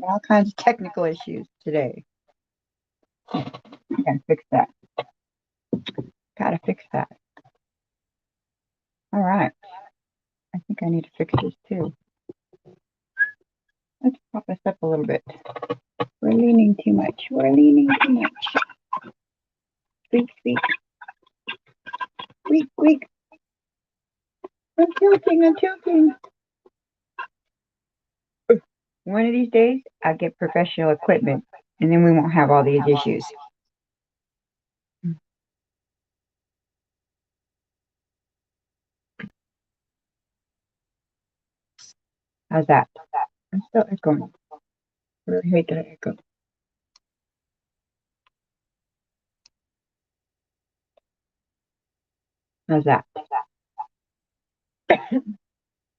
all kinds of technical issues today. I gotta fix that. Gotta fix that. All right. I think I need to fix this too. Let's pop this up a little bit. We're leaning too much. We're leaning too much. Squeak, squeak. Squeak, squeak. I'm tilting. I'm tilting. One of these days, I'll get professional equipment, and then we won't have all these issues. How's that? I'm still echoing. I really hate that I echo. How's that?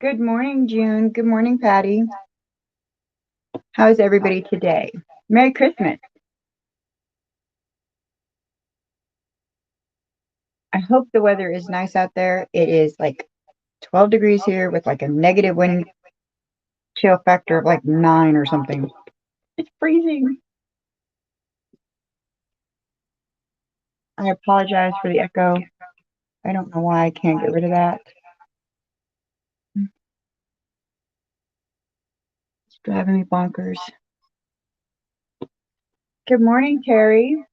Good morning, June. Good morning, Patty. How is everybody today? Merry Christmas. I hope the weather is nice out there. It is like 12 degrees here with like a negative wind chill factor of like 9 or something. It's freezing. I apologize for the echo. I don't know why I can't get rid of that. It's driving me bonkers. Good morning, Terry.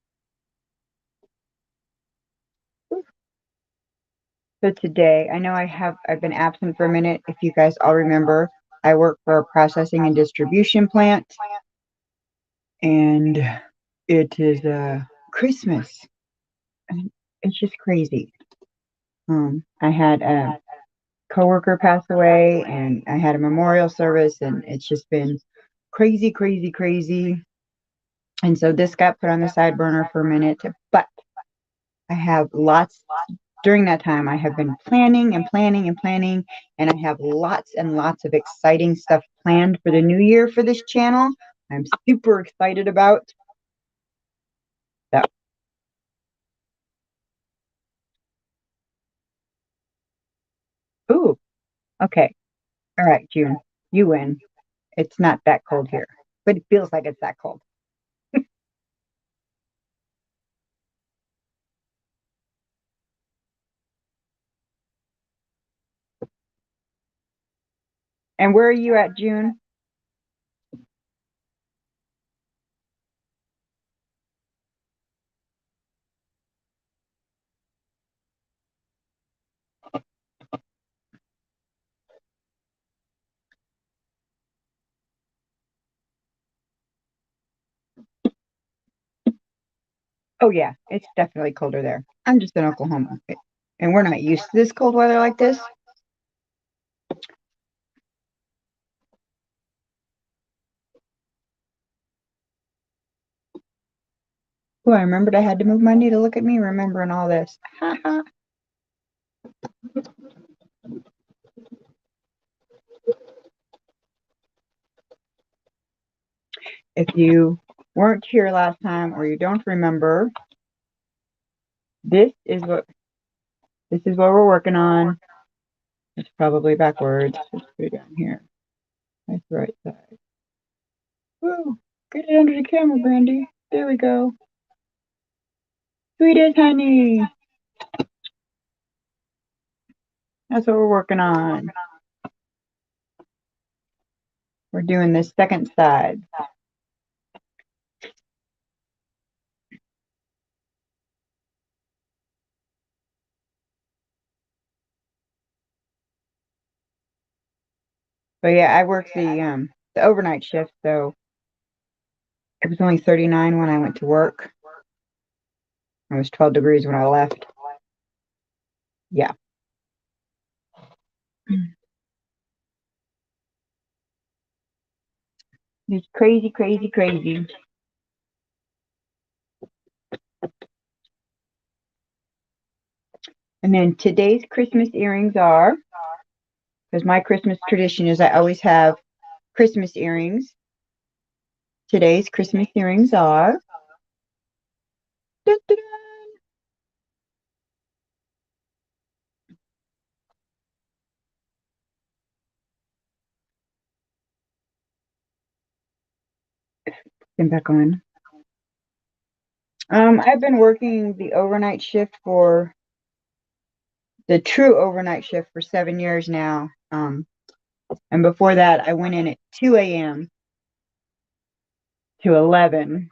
So today, I know I've been absent for a minute. If you guys all remember, I work for a processing and distribution plant, and it is Christmas. And it's just crazy. I had a coworker pass away, and I had a memorial service, and it's just been crazy, crazy, crazy. And so this got put on the side burner for a minute, but I have lots during that time. I have been planning and planning and planning, and I have lots and lots of exciting stuff planned for the new year for this channel. I'm super excited about that. Ooh, okay. All right, June, you win. It's not that cold here, but it feels like it's that cold. And where are you at, June? Oh, yeah, it's definitely colder there. I'm just in Oklahoma, and we're not used to this cold weather like this. Oh, I remembered I had to move my knee to look at me, remembering all this. If you weren't here last time or you don't remember, this is what we're working on. It's probably backwards. Let's put it down here. That's the right side. Woo! Get it under the camera, Brandy. There we go. Sweet as honey. That's what we're working on. We're doing the second side. But yeah, I worked the overnight shift, so it was only 39 when I went to work. It was 12 degrees when I left. Yeah. It's crazy, crazy, crazy. And then today's Christmas earrings are, because my Christmas tradition is I always have Christmas earrings. Today's Christmas earrings are, dun, dun, dun. came back on. I've been working the overnight shift for the true overnight shift for 7 years now. And before that, I went in at 2 a.m. to 11.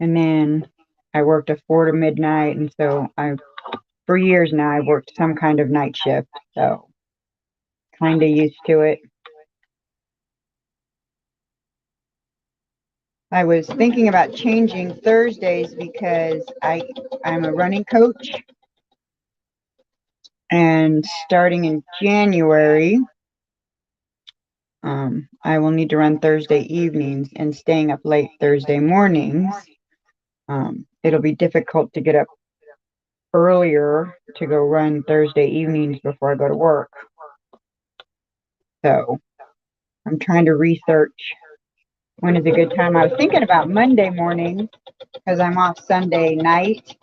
And then I worked a 4 to midnight. And so for years now, I've worked some kind of night shift. So kind of used to it. I was thinking about changing Thursdays because I'm a running coach. And starting in January, I will need to run Thursday evenings and staying up late Thursday mornings. It'll be difficult to get up earlier to go run Thursday evenings before I go to work. So I'm trying to research when is a good time. I was thinking about Monday morning because I'm off Sunday night.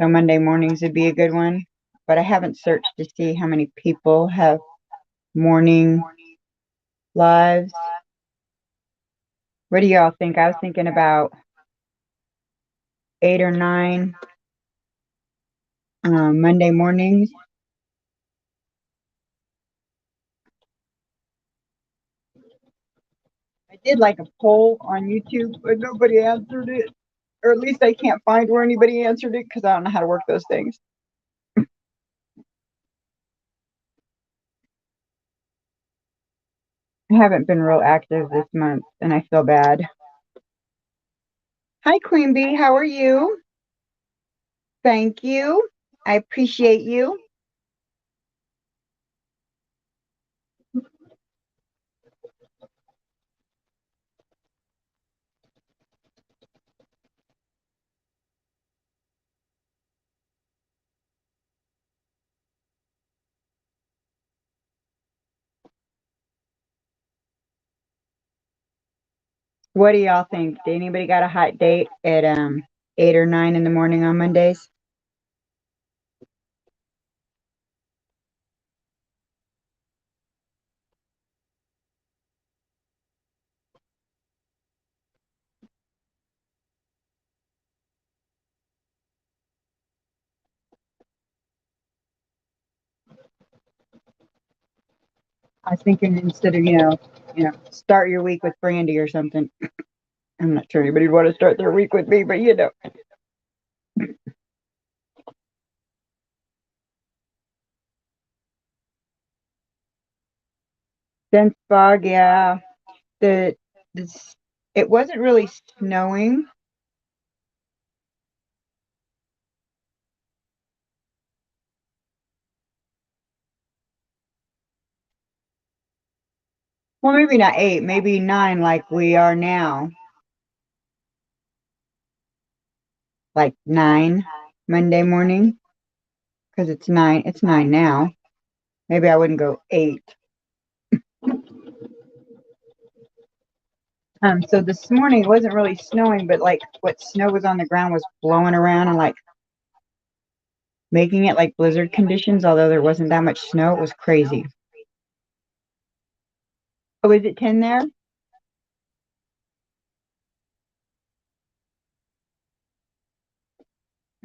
So Monday mornings would be a good one. But I haven't searched to see how many people have morning lives. What do y'all think? I was thinking about 8 or 9 Monday mornings. I did like a poll on YouTube, but nobody answered it. Or at least I can't find where anybody answered it because I don't know how to work those things. I haven't been real active this month, and I feel bad. Hi, Queen Bee. How are you? Thank you. I appreciate you. What do y'all think? Did anybody got a hot date at 8 or 9 in the morning on Mondays? I was thinking instead of start your week with Brandy or something. I'm not sure anybody would want to start their week with me, but dense fog, yeah. The this it wasn't really snowing. Well, maybe not 8, maybe 9 like we are now. Like 9 Monday morning because it's 9. It's 9 now. Maybe I wouldn't go 8. So this morning it wasn't really snowing, but like what snow was on the ground was blowing around and like making it like blizzard conditions, although there wasn't that much snow. It was crazy. Oh, is it 10 there?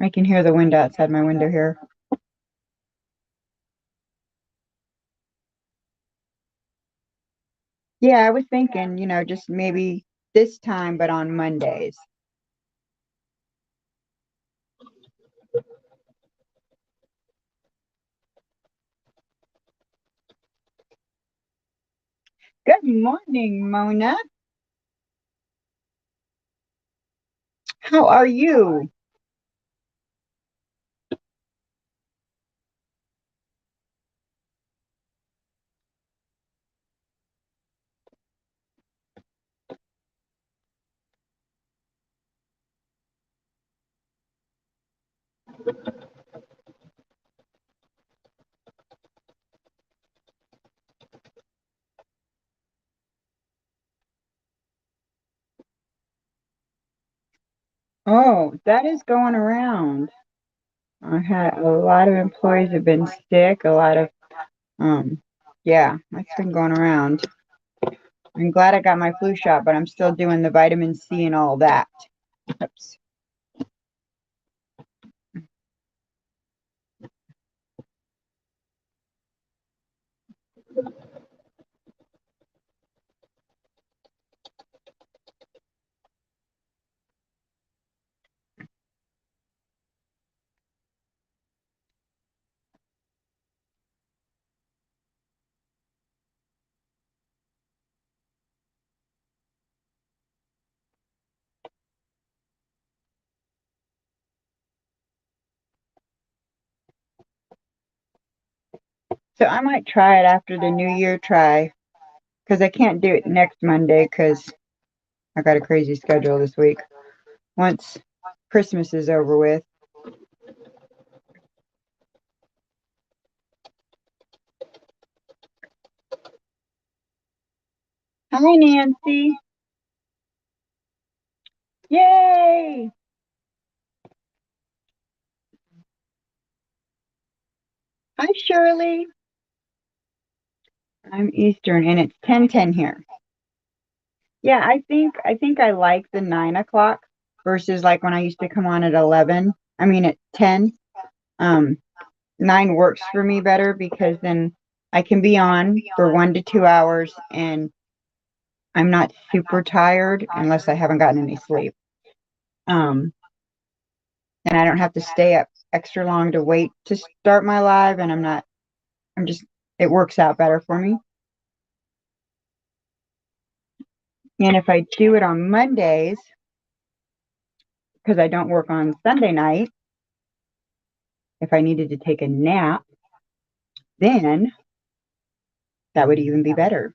I can hear the wind outside my window here. Yeah, I was thinking, just maybe this time, but on Mondays. Good morning, Mona. How are you? Oh, that is going around. I had a lot of employees have been sick, a lot of yeah, that's been going around. I'm glad I got my flu shot, but I'm still doing the vitamin C and all that. Oops. So I might try it after the New Year try, because I can't do it next Monday because I got a crazy schedule this week. Once Christmas is over with. Hi, Nancy. Yay! Hi, Shirley. I'm Eastern, and it's 10:10 here. Yeah, I think I like the 9 o'clock versus like when I used to come on at 11. I mean at 10. Um, 9 works for me better because then I can be on for 1 to 2 hours and I'm not super tired unless I haven't gotten any sleep. Um, and I don't have to stay up extra long to wait to start my live, and I'm just, it works out better for me. And if I do it on Mondays, because I don't work on Sunday night, if I needed to take a nap, then that would even be better.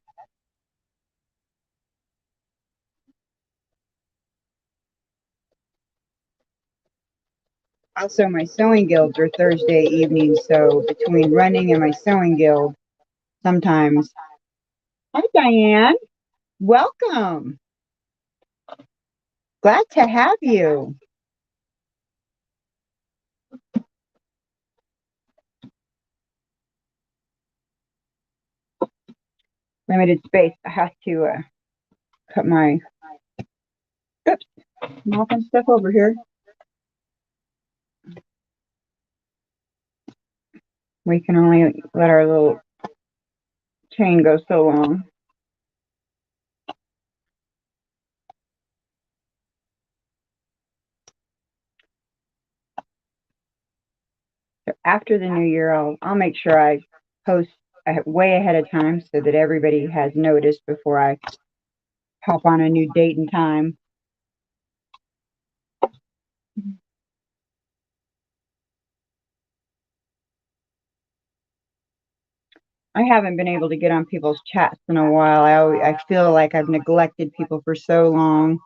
Also, my sewing guilds are Thursday evenings, so between running and my sewing guild, sometimes. Hi, Diane. Welcome. Glad to have you. Limited space. I have to cut my, oops, knocking stuff over here. We can only let our little chain go so long. So after the new year, I'll make sure I post way ahead of time so that everybody has notice before I hop on a new date and time. I haven't been able to get on people's chats in a while. I feel like I've neglected people for so long.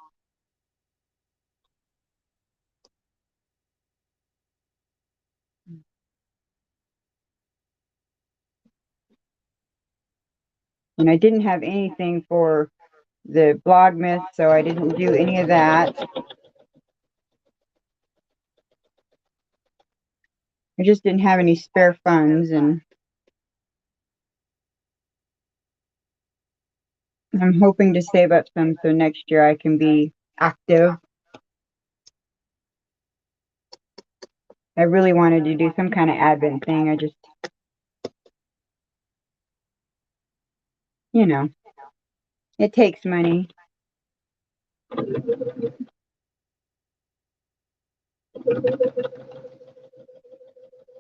And I didn't have anything for the blog myth, so I didn't do any of that. I just didn't have any spare funds, and I'm hoping to save up some so next year I can be active. I really wanted to do some kind of advent thing. I just, you know, it takes money.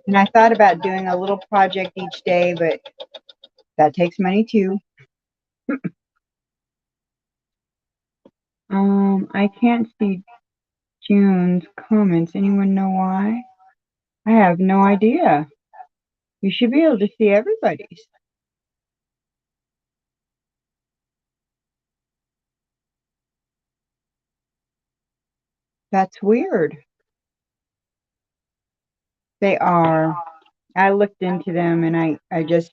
And I thought about doing a little project each day, but that takes money too. I can't see June's comments. Anyone know why? I have no idea. You should be able to see everybody's. That's weird. They are. I looked into them and I just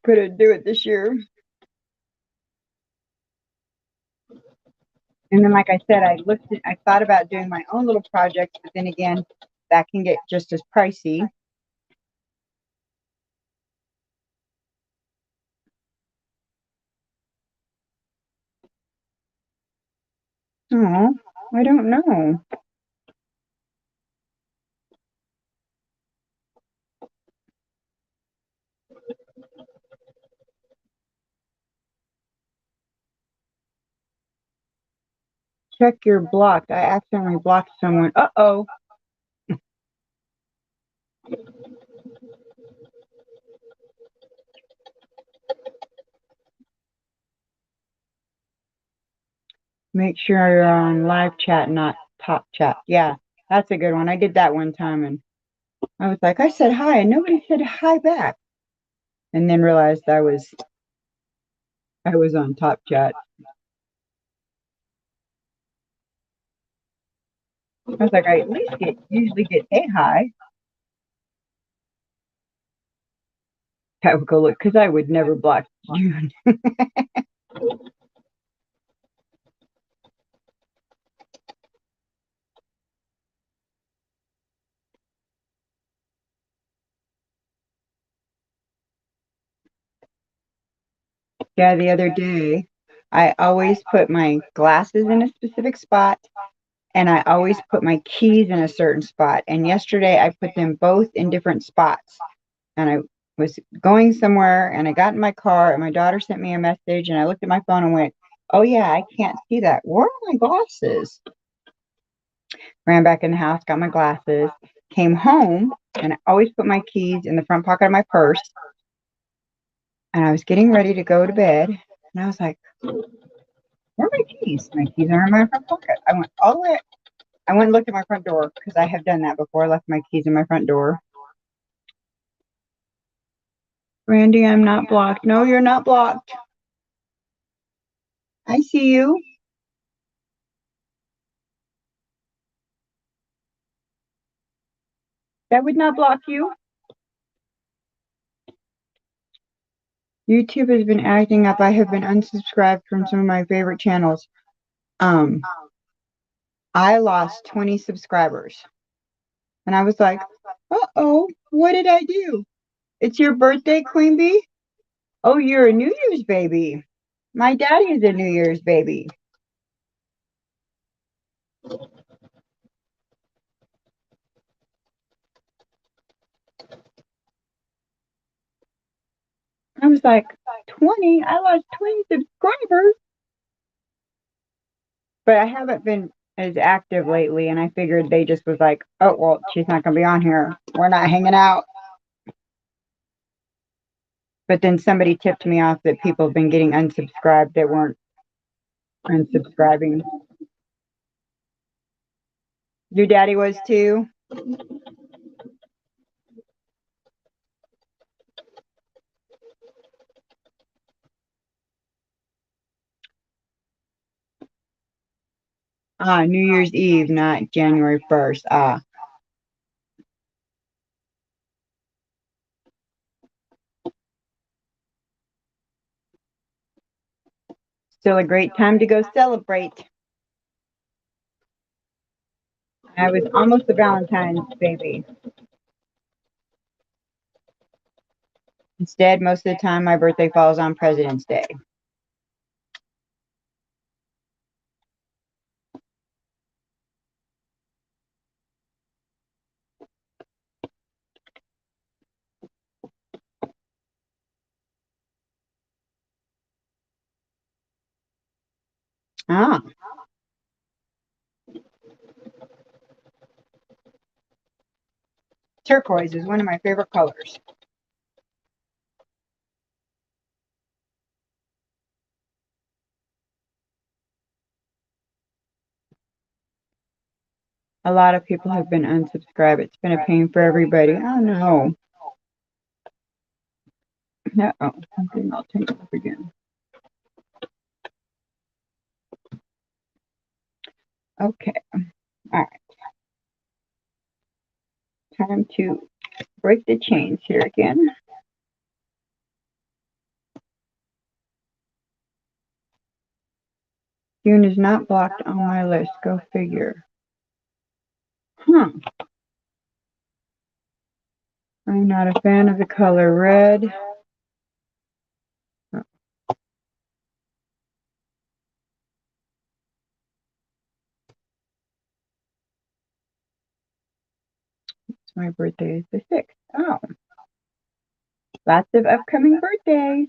couldn't do it this year. And then, like I said, I thought about doing my own little project, but then again, that can get just as pricey. Oh, I don't know. Check your blocked. I accidentally blocked someone. Uh-oh. Make sure you're on live chat, not top chat. Yeah, that's a good one. I did that one time and I was like, I said hi and nobody said hi back. And then realized I was on top chat. I was like, I at least usually get hey hi. I would go look because I would never block June. Yeah, the other day, I always put my glasses in a specific spot and I always put my keys in a certain spot. And yesterday I put them both in different spots. And I was going somewhere and I got in my car and my daughter sent me a message and I looked at my phone and went, oh yeah, I can't see that. Where are my glasses? Ran back in the house, got my glasses, came home, and I always put my keys in the front pocket of my purse. And I was getting ready to go to bed and I was like, where are my keys? My keys are in my front pocket. I went all the way. I went and looked at my front door because I have done that before. I left my keys in my front door. Randy, I'm not blocked. No, you're not blocked. I see you. That would not block you. YouTube has been acting up. I have been unsubscribed from some of my favorite channels. Um, I lost 20 subscribers. And I was like, uh-oh, what did I do? It's your birthday, Queen Bee? Oh, you're a New Year's baby. My daddy is a New Year's baby. I was like, 20? I lost 20 subscribers. But I haven't been as active lately, and I figured they just was like, oh, well, she's not going to be on here. We're not hanging out. But then somebody tipped me off that people have been getting unsubscribed that weren't unsubscribing. Your daddy was too? Ah, New Year's Eve, not January 1st. Ah, still a great time to go celebrate. I was almost a Valentine's baby. Instead, most of the time, my birthday falls on President's Day. Ah, turquoise is one of my favorite colors. A lot of people have been unsubscribed. It's been a pain for everybody. Oh no. Uh-oh, something I'll take up again. Okay. All right. Time to break the chains here again. June is not blocked on my list. Go figure. Huh. I'm not a fan of the color red. My birthday is the 6th. Oh, lots of upcoming birthdays.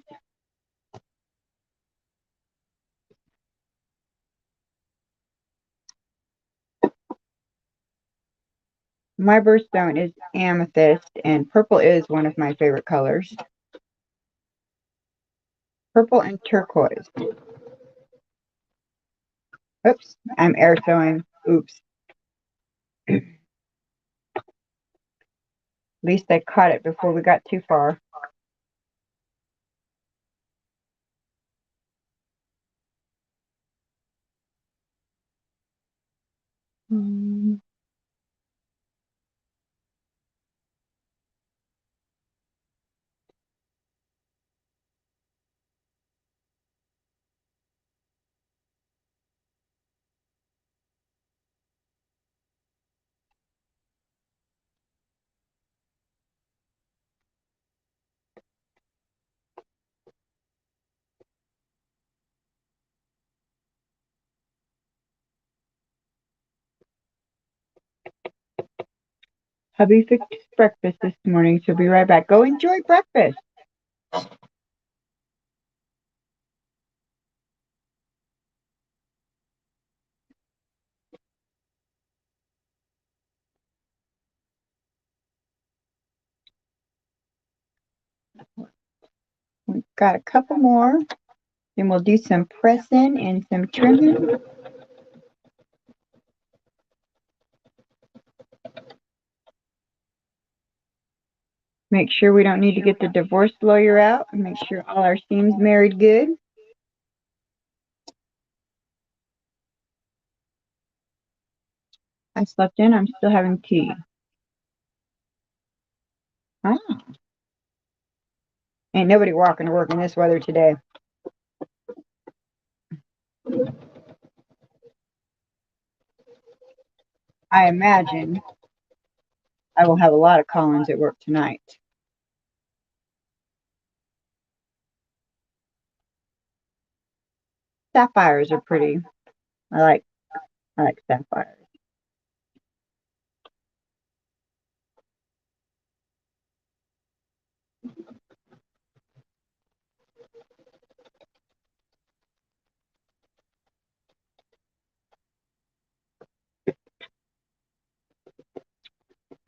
My birthstone is amethyst, and purple is one of my favorite colors. Purple and turquoise. Oops, I'm air sewing. Oops. At least I caught it before we got too far. Hubby fixed breakfast this morning. She'll be right back. Go enjoy breakfast. We've got a couple more. Then we'll do some pressing and some trimming. Make sure we don't need to get the divorce lawyer out. And make sure all our seams married good. I slept in. I'm still having tea. Ah, ain't nobody walking to work in this weather today. I imagine I will have a lot of call-ins at work tonight. Sapphires are pretty. I like sapphires.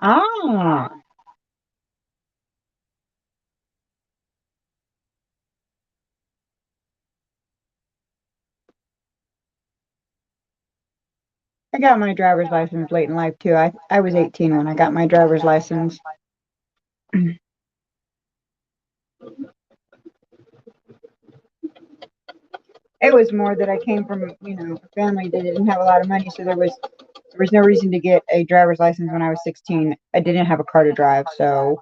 Ah, I got my driver's license late in life too. I was 18 when I got my driver's license. It was more that I came from, a family that didn't have a lot of money, so there was no reason to get a driver's license when I was 16. I didn't have a car to drive, so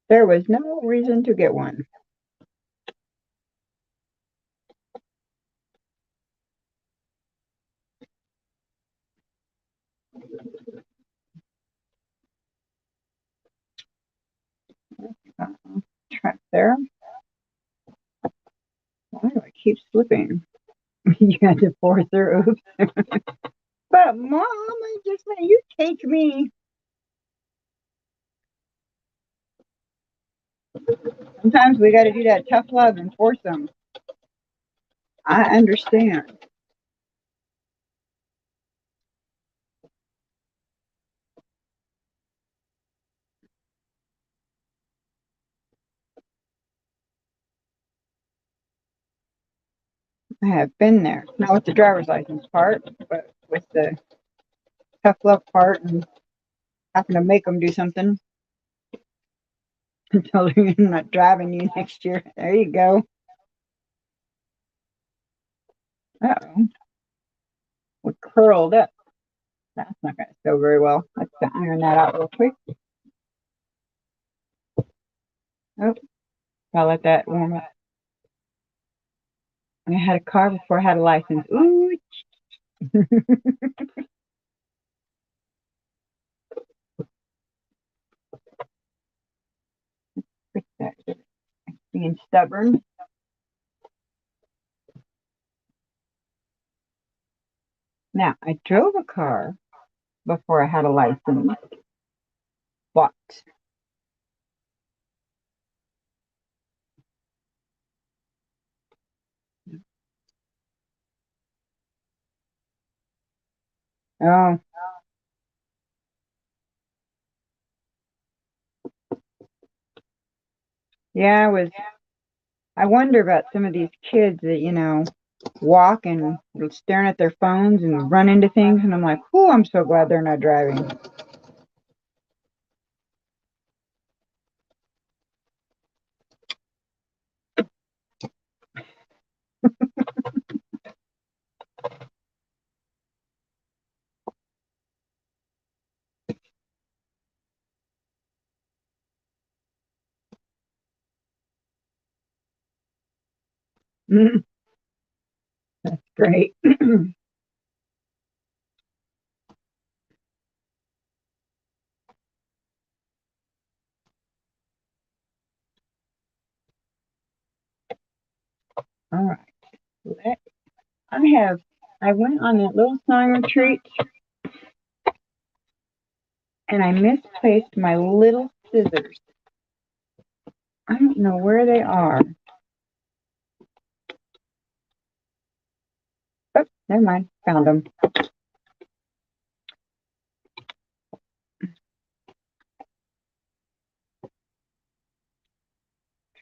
there was no reason to get one. Track there. Why do I keep slipping? You had to force her. Oops. But mom, I just let you take me. Sometimes we got to do that tough love and force them. I understand. I have been there. Not with the driver's license part, but with the tough love part and having to make them do something until they're not driving you next year. There you go. Uh-oh. We're curled up. That's not going to go very well. Let's iron that out real quick. Oh, I'll let that warm up. I had a car before I had a license. Ooh. Being stubborn. Now, I drove a car before I had a license, but oh, yeah, I wonder about some of these kids that, walk and staring at their phones and run into things, and I'm like, oh, I'm so glad they're not driving. That's great. All right. Let- I have, I went on that little sewing retreat and I misplaced my little scissors. I don't know where they are. Oh, never mind. Found them.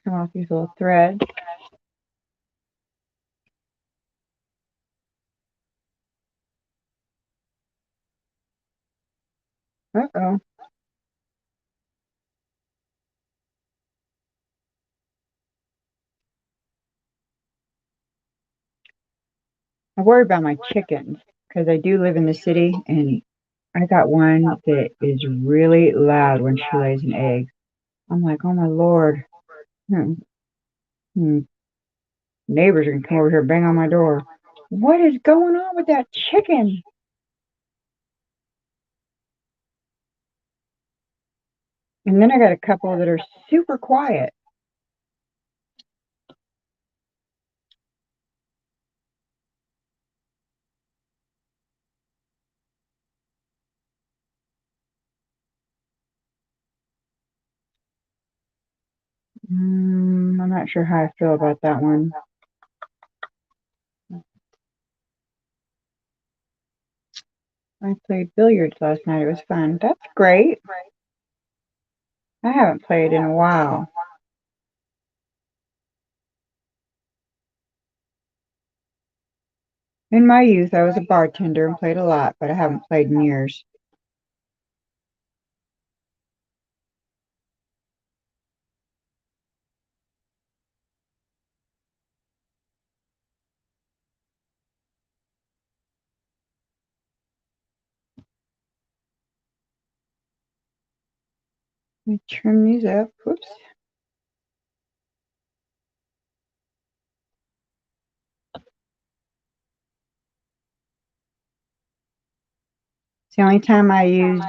Turn off these little threads. Uh-oh. I worry about my chickens because I do live in the city and I got one that is really loud when she lays an egg. I'm like, oh my Lord. Hmm. Hmm. Neighbors are going to come over here and bang on my door. What is going on with that chicken? And then I got a couple that are super quiet. I'm not sure how I feel about that one. I played billiards last night. It was fun. That's great. I haven't played in a while. In my youth, I was a bartender and played a lot, but I haven't played in years. Let me trim these up. Whoops. It's the only time I used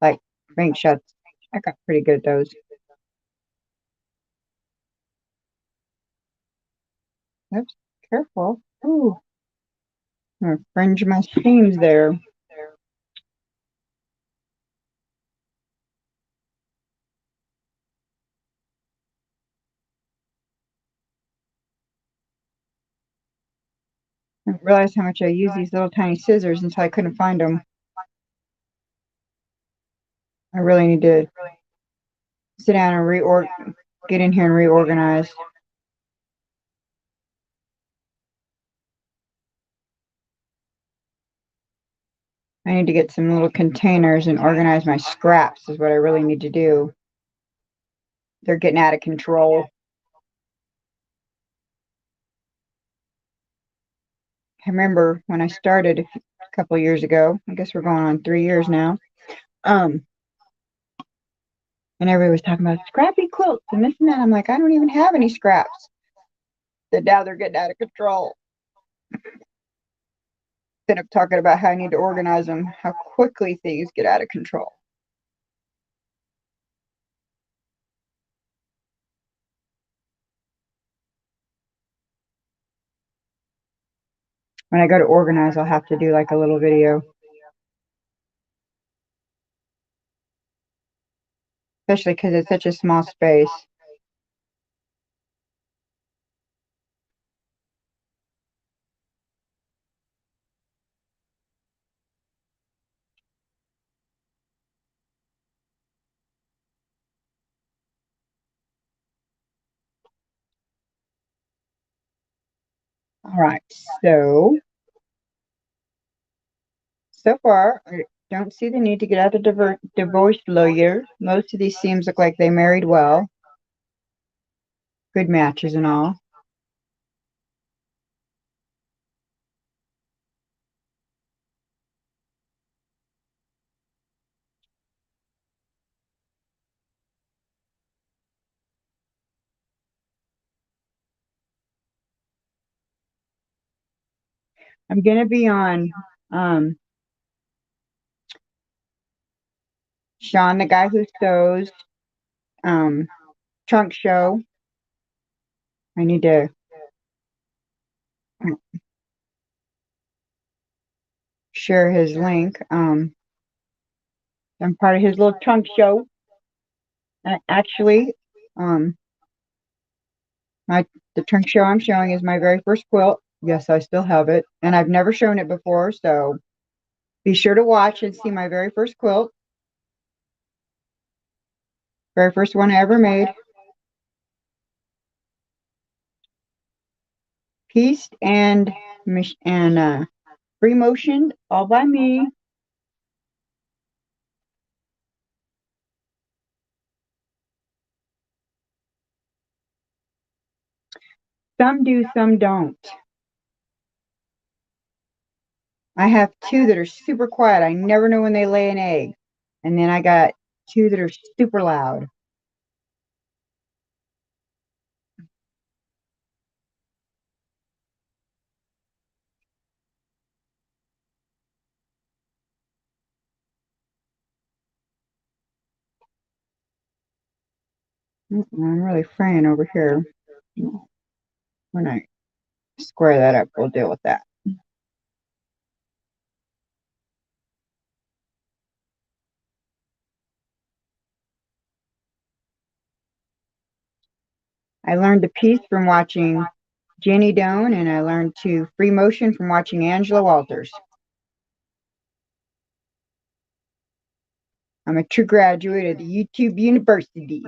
like bank shots. I got pretty good at those. Oops, careful. Ooh, I'm gonna fringe my seams there. I didn't realize how much I use these little tiny scissors until I couldn't find them. I really need to sit down and get in here and reorganize. I need to get some little containers and organize my scraps is what I really need to do. They're getting out of control. I remember when I started a couple years ago, I guess we're going on 3 years now. Um, and everybody was talking about scrappy quilts and this and that. I'm like, I don't even have any scraps. That now they're getting out of control. Then I'm talking about how I need to organize them, how quickly things get out of control. When I go to organize, I'll have to do like a little video. Especially because it's such a small space. All right, so far, I don't see the need to get out the divorce lawyer. Most of these seems look like they married well. Good matches and all. I'm gonna be on um Sean, the guy who sews, um, trunk show. I need to share his link. I'm part of his little trunk show. Actually, um, my the trunk show I'm showing is my very first quilt. Yes, I still have it, and I've never shown it before, so be sure to watch and see my very first quilt, very first one I ever made, pieced and free motion, all by me. Some do, some don't. I have two that are super quiet. I never know when they lay an egg. And then I got two that are super loud. I'm really fraying over here. When I square that up, we'll deal with that. I learned the piece from watching Jenny Doan, and I learned to free motion from watching Angela Walters. I'm a true graduate of the YouTube University.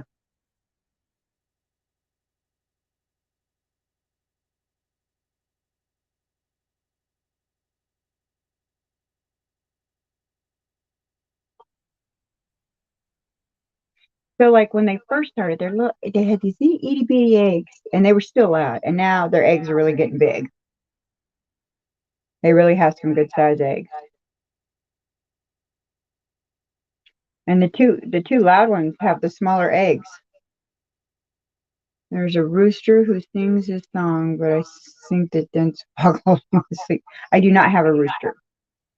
So, like when they first started, they had these itty bitty eggs, and they were still loud. And now their eggs are really getting big. They really have some good size eggs. And the two loud ones have the smaller eggs. There's a rooster who sings his song, but I think that dense boggles my sleep. I do not have a rooster.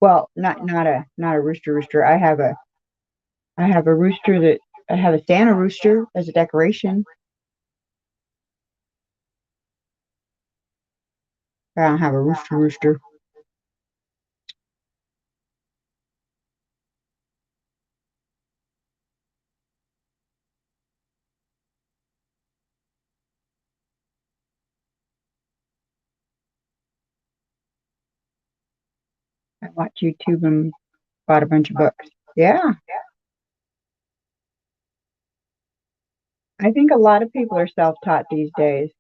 Well, not a rooster. I have a rooster that I have a Santa rooster as a decoration. I don't have a rooster. I watch YouTube and bought a bunch of books. Yeah, I think a lot of people are self-taught these days.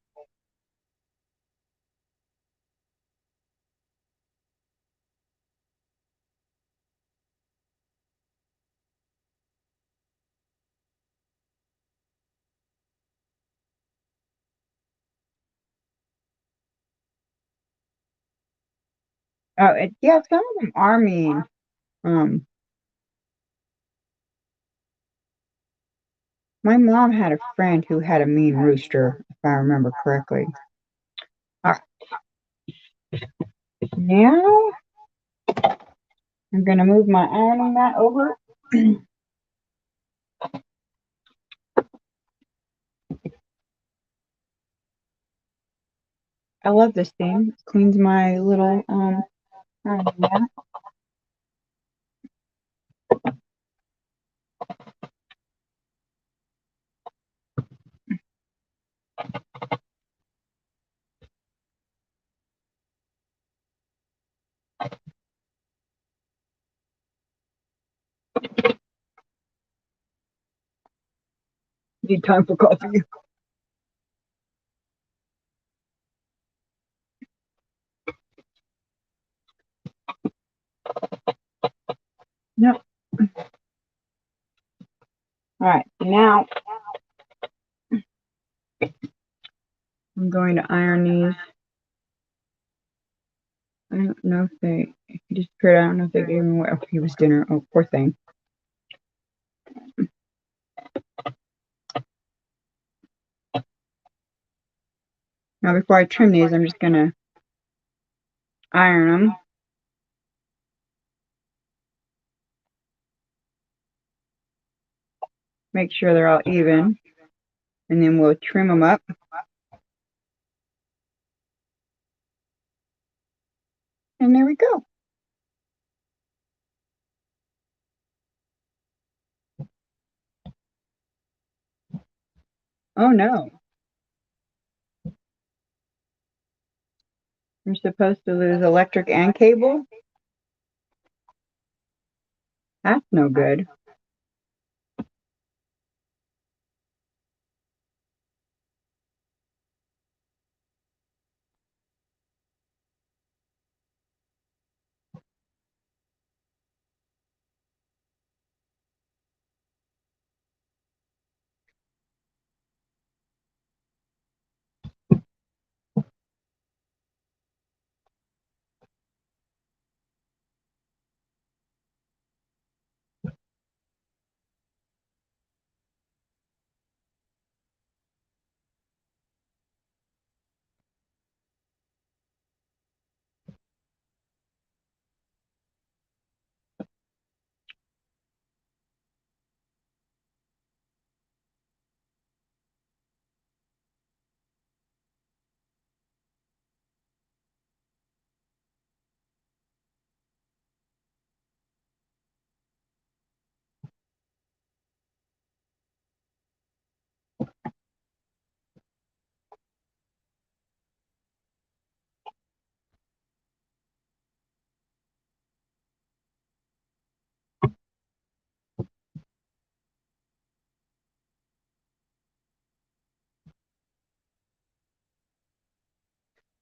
Yeah, some of them are mean. Um, my mom had a friend who had a mean rooster, if I remember correctly. All right, now I'm gonna move my ironing mat over. I love this thing. It cleans my little ironing mat. Need time for coffee. Yep. All right. Now I'm going to iron these. I don't know if he disappeared. I don't know if they gave him away. Oh, he was dinner. Oh, poor thing. Now, before I trim these, I'm just going to iron them. Make sure they're all even. And then we'll trim them up. And there we go. Oh, no. You're supposed to lose electric and cable? That's no good.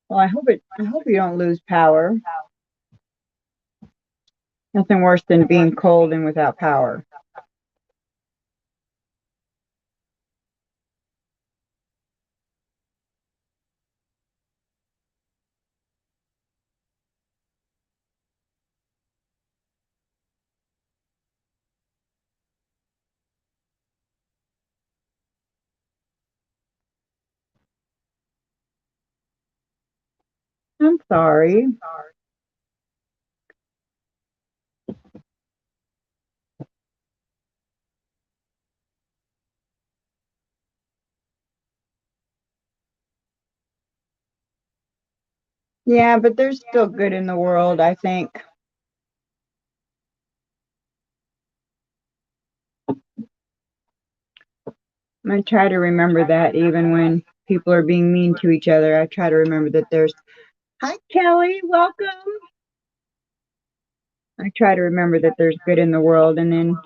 Well, I hope you don't lose power. Nothing worse than being cold and without power. I'm sorry. Yeah, but there's still good in the world, I think. I try to remember that even when people are being mean to each other. I try to remember that there's, hi, Kelly, welcome. I try to remember that there's good in the world, and then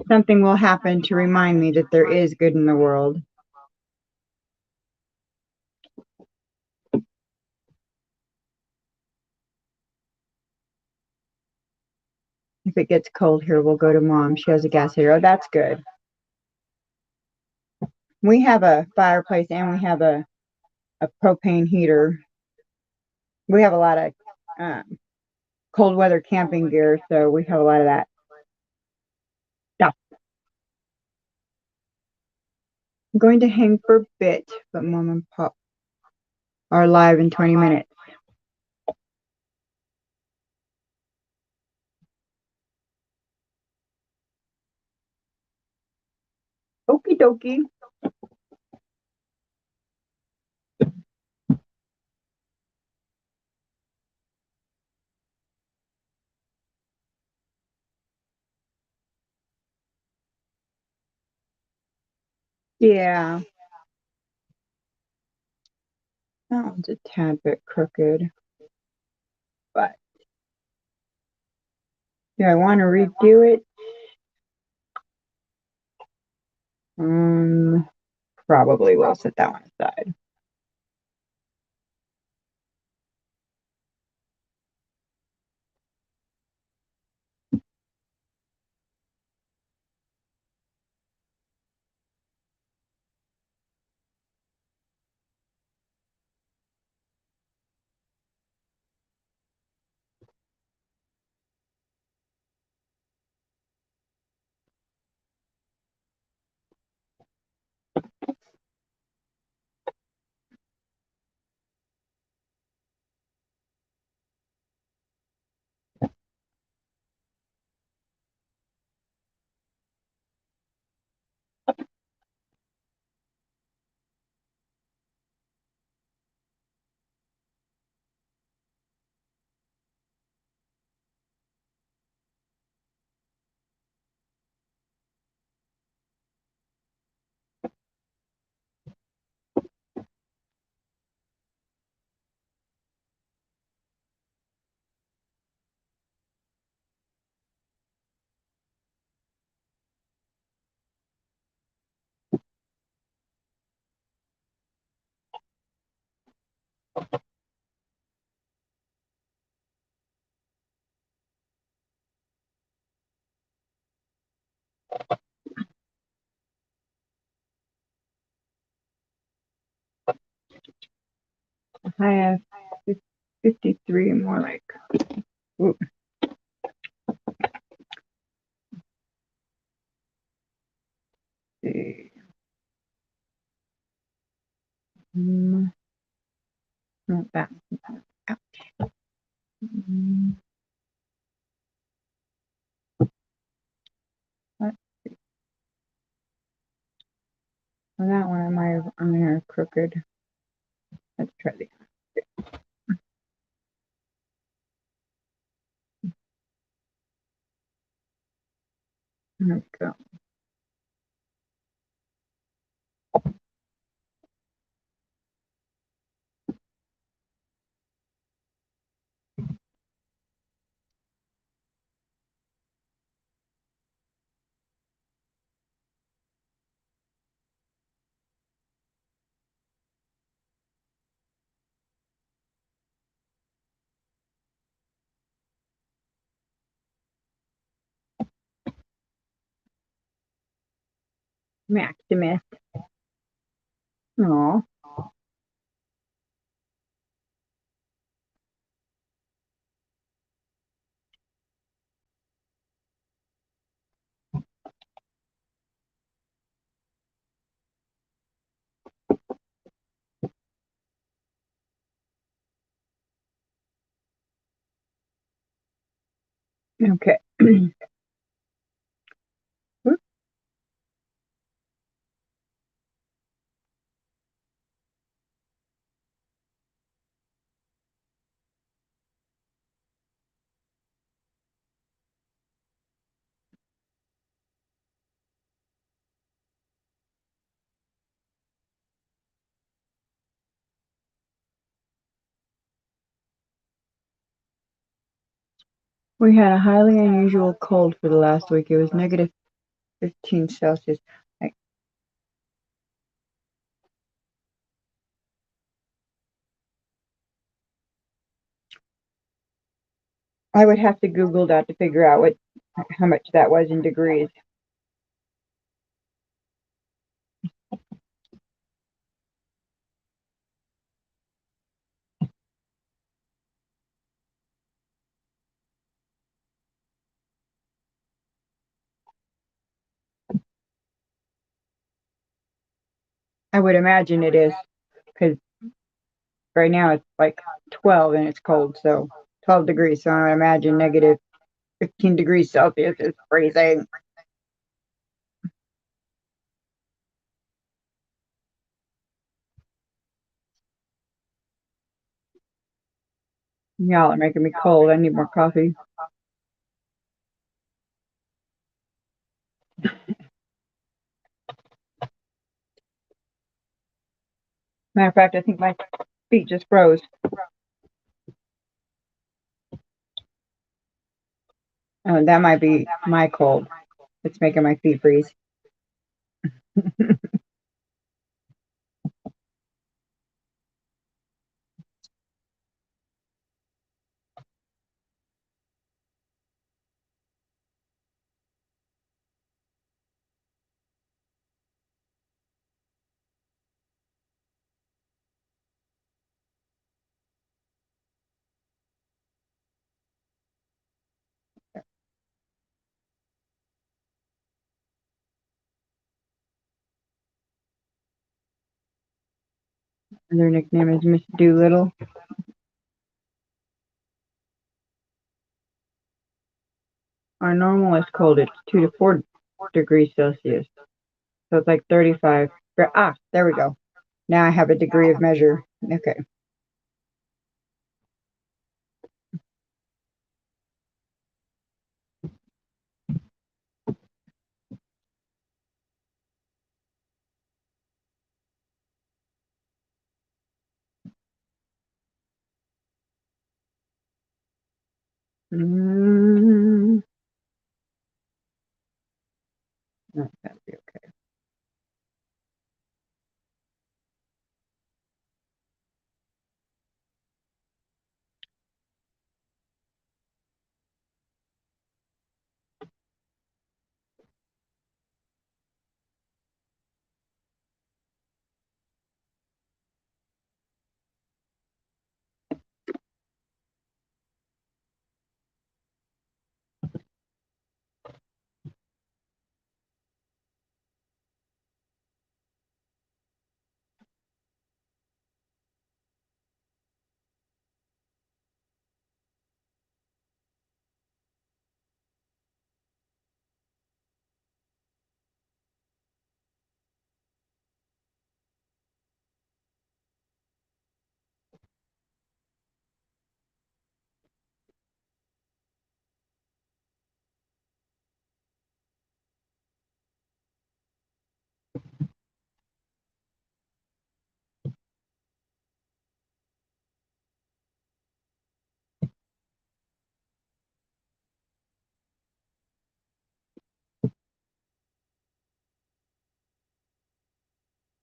something will happen to remind me that there is good in the world. If it gets cold here, we'll go to Mom. She has a gas heater. Oh, that's good. We have a fireplace and we have a propane heater. We have a lot of cold weather camping gear, so we have a lot of that stuff. I'm going to hang for a bit, but Mom and Pop are live in 20 minutes. Okie dokie. Yeah, that one's a tad bit crooked, but do I want to redo it? Probably will set that one aside. I have 53 more like, ooh, see. Not that. Ouch. What? Well, that one I might have on there crooked. Let's try the There we go. Maximus. Oh, okay. We had a highly unusual cold for the last week. It was negative 15 Celsius. I would have to Google that to figure out how much that was in degrees. I would imagine it is, because right now it's like 12 and it's cold, so 12 degrees. So I would imagine negative 15 degrees Celsius is freezing. Y'all are making me cold. I need more coffee. Matter of fact, I think my feet just froze. Oh, that might be my cold. It's making my feet freeze. Their nickname is Miss Doolittle. Our normal is cold. It's 2 to 4 degrees Celsius. So it's like 35. There we go. Now I have a degree of measure. Okay. Mm, that'll be okay.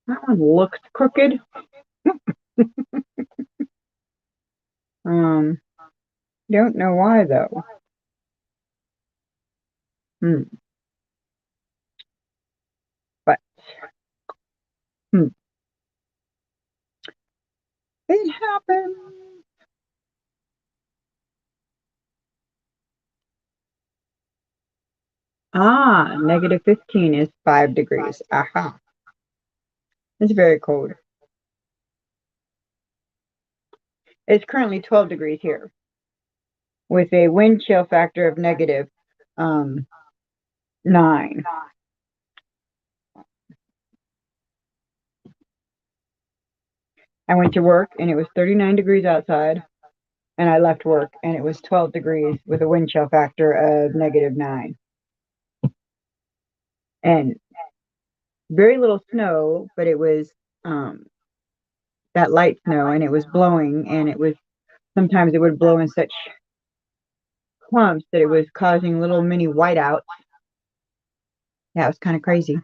That one looks crooked. Um, don't know why though. Hmm. But hmm. It happened. Negative 15 is 5 degrees. Aha. It's very cold. It's currently 12 degrees here with a wind chill factor of negative 9. I went to work and it was 39 degrees outside, and I left work and it was 12 degrees with a wind chill factor of negative 9. And very little snow, but it was that light snow, and it was blowing, and it was sometimes it would blow in such clumps that it was causing little mini whiteouts. Yeah, it was kind of crazy.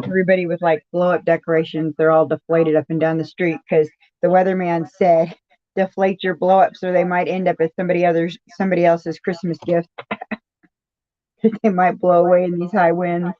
Everybody with like blow up decorations, they're all deflated up and down the street because the weatherman said deflate your blow ups or they might end up as somebody else's Christmas gift. They might blow away in these high winds.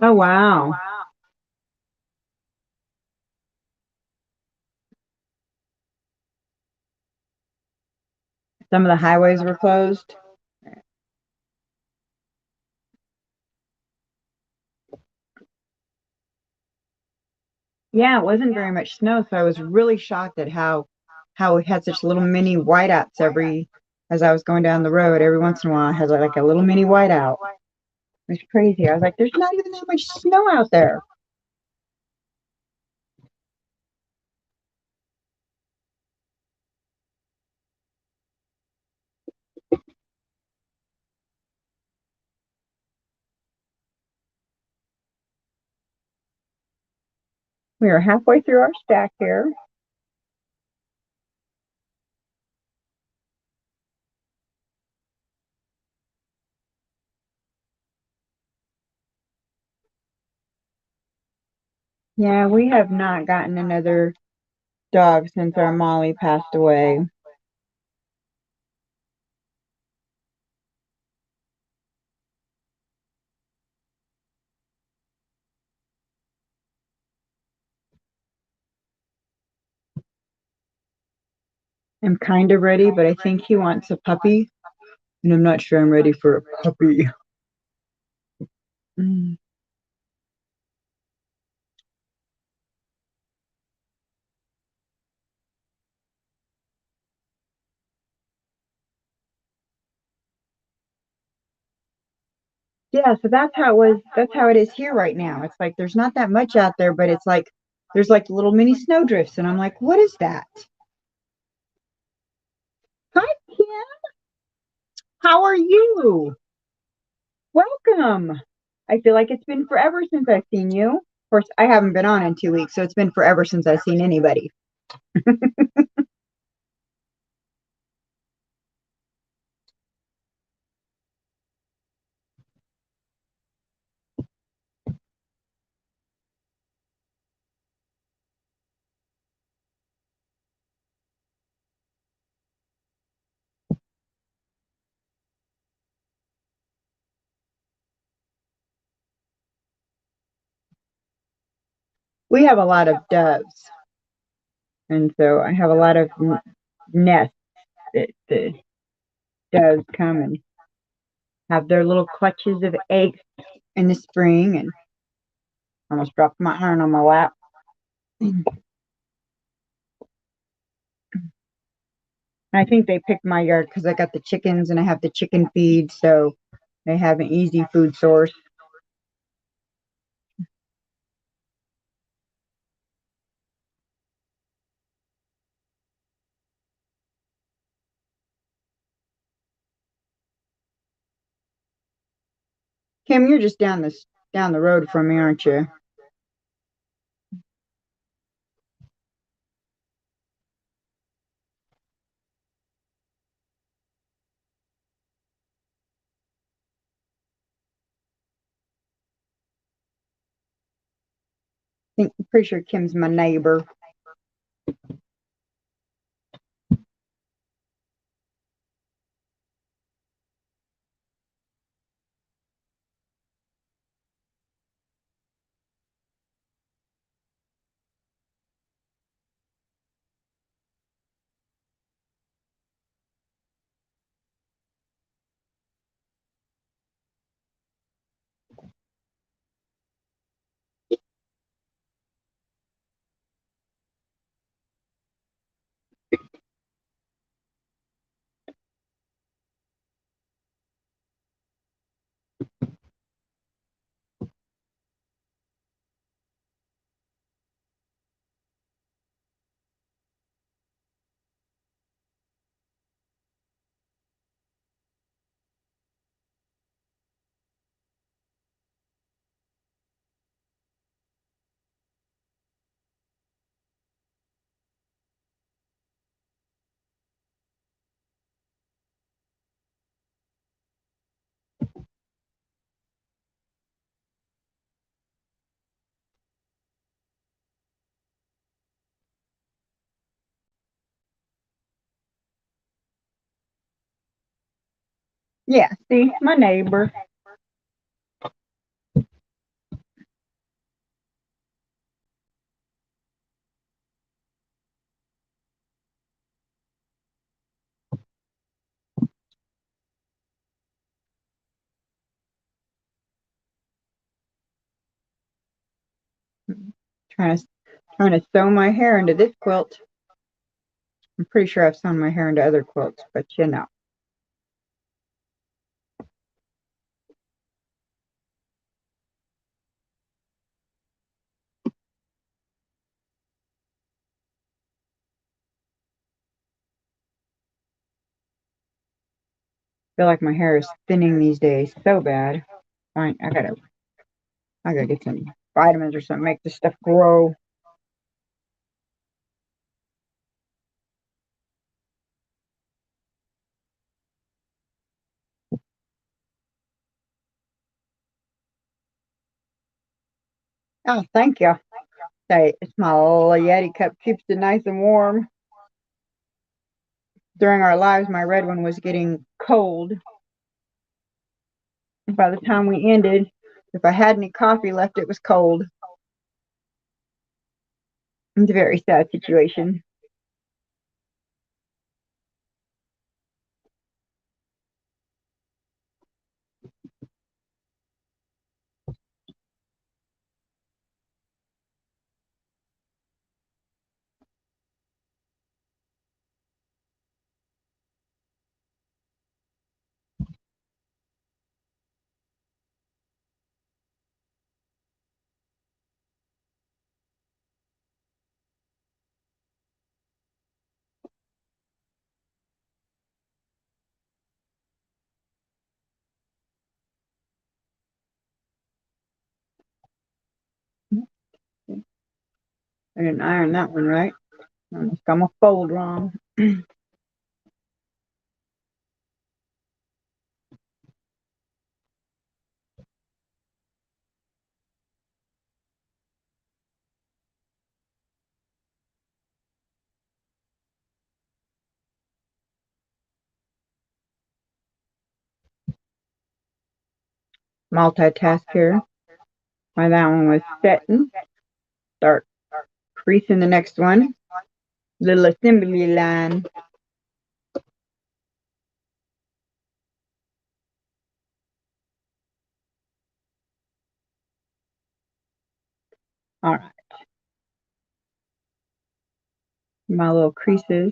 Oh, wow. Some of the highways were closed. Yeah, it wasn't very much snow, so I was really shocked at how it had such little mini whiteouts every as I was going down the road. Every once in a while, I had like a little mini whiteout. It was crazy. I was like, "There's not even that much snow out there." We are halfway through our stack here. Yeah, we have not gotten another dog since our Molly passed away. I'm kind of ready, but I think he wants a puppy, and I'm not sure I'm ready for a puppy. Mm. Yeah, so that's how it was. That's how it is here right now. It's like there's not that much out there, but it's like there's like little mini snowdrifts, and I'm like, what is that? Hi, Kim. How are you? Welcome. I feel like it's been forever since I've seen you. Of course, I haven't been on in 2 weeks, so it's been forever since I've seen anybody. We have a lot of doves, and so I have a lot of nests that the doves come and have their little clutches of eggs in the spring, and almost dropped my iron on my lap. I think they picked my yard because I got the chickens and I have the chicken feed, so they have an easy food source. Kim, you're just down the road from me, aren't you? I think I'm pretty sure Kim's my neighbor. Yeah, see, my neighbor. Trying to sew my hair into this quilt. I'm pretty sure I've sewn my hair into other quilts, but you know. I feel like my hair is thinning these days so bad. Fine, I gotta get some vitamins or something, make this stuff grow. Oh, thank you. Say, it's my little Yeti cup, keeps it nice and warm. During our lives, my red one was getting cold. By the time we ended, if I had any coffee left, it was cold. It's a very sad situation. I didn't iron that one right. I'm gonna fold wrong. Multitask here. While that one was setting, start creasing the next one. Little assembly line. All right. My little creases.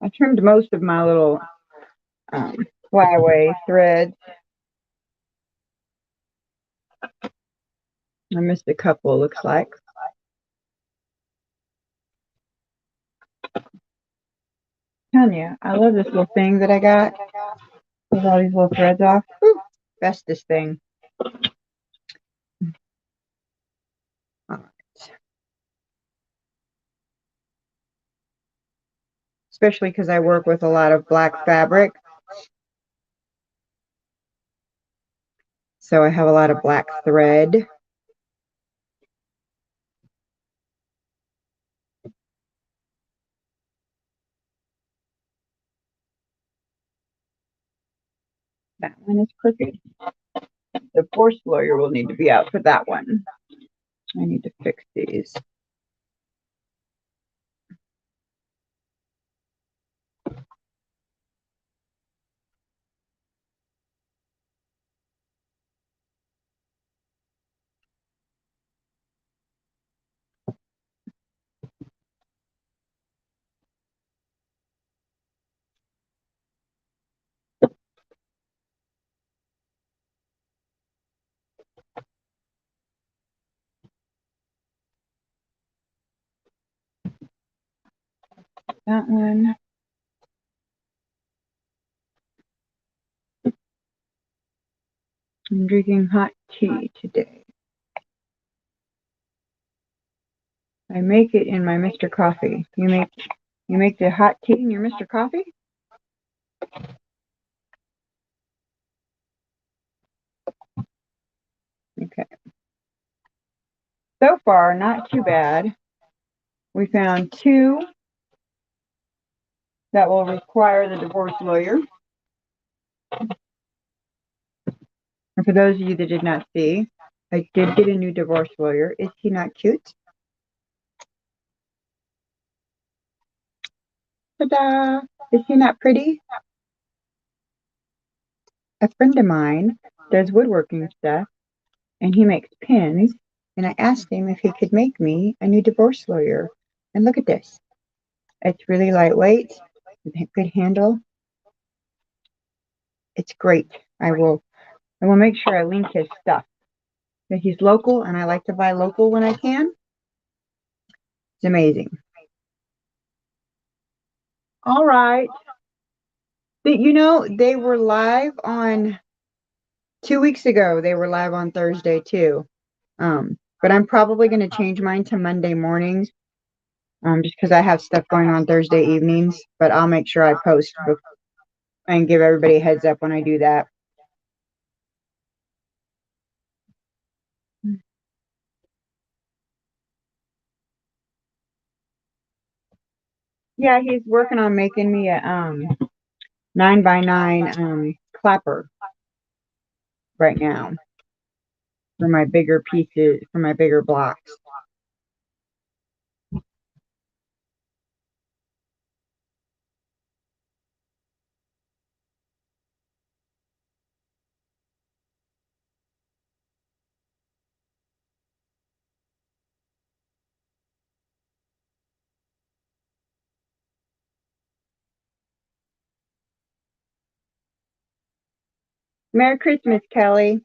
I trimmed most of my little flyaway threads. I missed a couple, looks like. Telling you, I love this little thing that I got with all these little threads off. Whew, bestest thing. All right. Especially because I work with a lot of black fabric. So I have a lot of black thread. That one is crooked. The divorce lawyer will need to be out for that one. I need to fix these. That one. I'm drinking hot tea today. I make it in my Mr. Coffee. You make the hot tea in your Mr. Coffee? Okay. So far, not too bad. We found two that will require the divorce lawyer. And for those of you that did not see, I did get a new divorce lawyer. Is he not cute? Ta-da! Is he not pretty? A friend of mine does woodworking stuff, and he makes pins. and I asked him if he could make me a new divorce lawyer. And look at this. It's really lightweight, with a good handle. It's great. I will make sure I link his stuff. But he's local, and I like to buy local when I can. It's amazing. All right. But, they were live on 2 weeks ago. They were live on Thursday too. But I'm probably going to change mine to Monday mornings. Just because I have stuff going on Thursday evenings. But I'll make sure I post and give everybody a heads up when I do that. Yeah, he's working on making me a 9x9 clapper right now for my bigger pieces, for my bigger blocks. Merry Christmas, Kelly.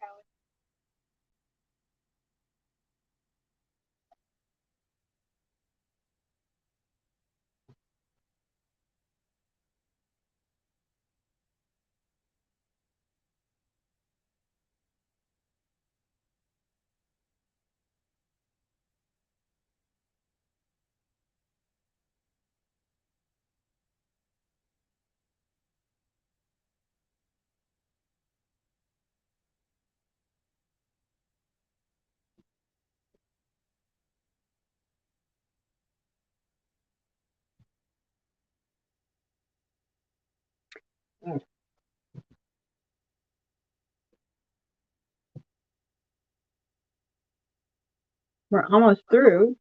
We're almost through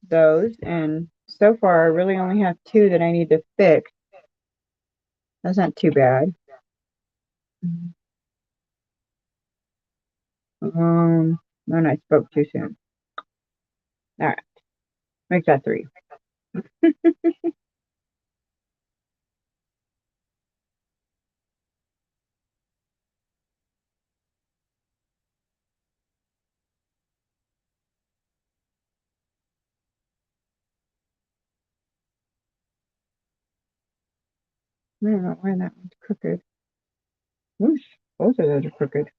those, and so far I really only have two that I need to fix. That's not too bad. Then I spoke too soon. All right, make that three. I don't know why that one's crooked. Whoosh, both of those are crooked.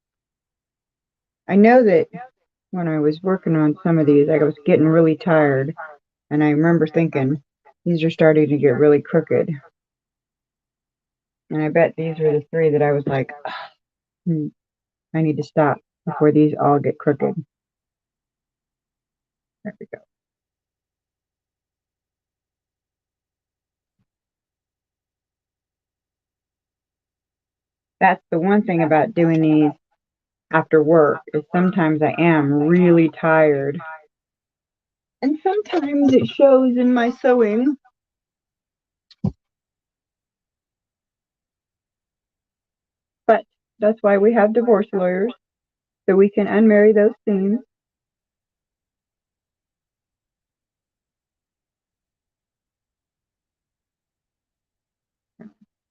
I know that when I was working on some of these, I was getting really tired, and I remember thinking, these are starting to get really crooked. And I bet these were the three that I was like, I need to stop before these all get crooked. There we go. That's the one thing about doing these after work is sometimes I am really tired. And sometimes it shows in my sewing. But that's why we have divorce lawyers, so we can unmarry those seams.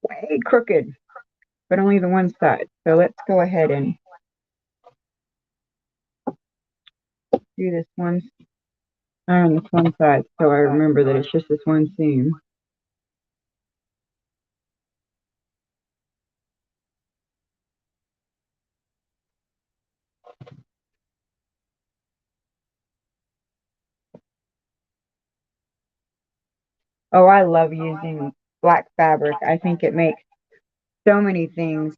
Way crooked, but only the one side. So let's go ahead and do this one, iron this one side, so I remember that it's just this one seam. Oh, I love using black fabric. I think it makes so many things,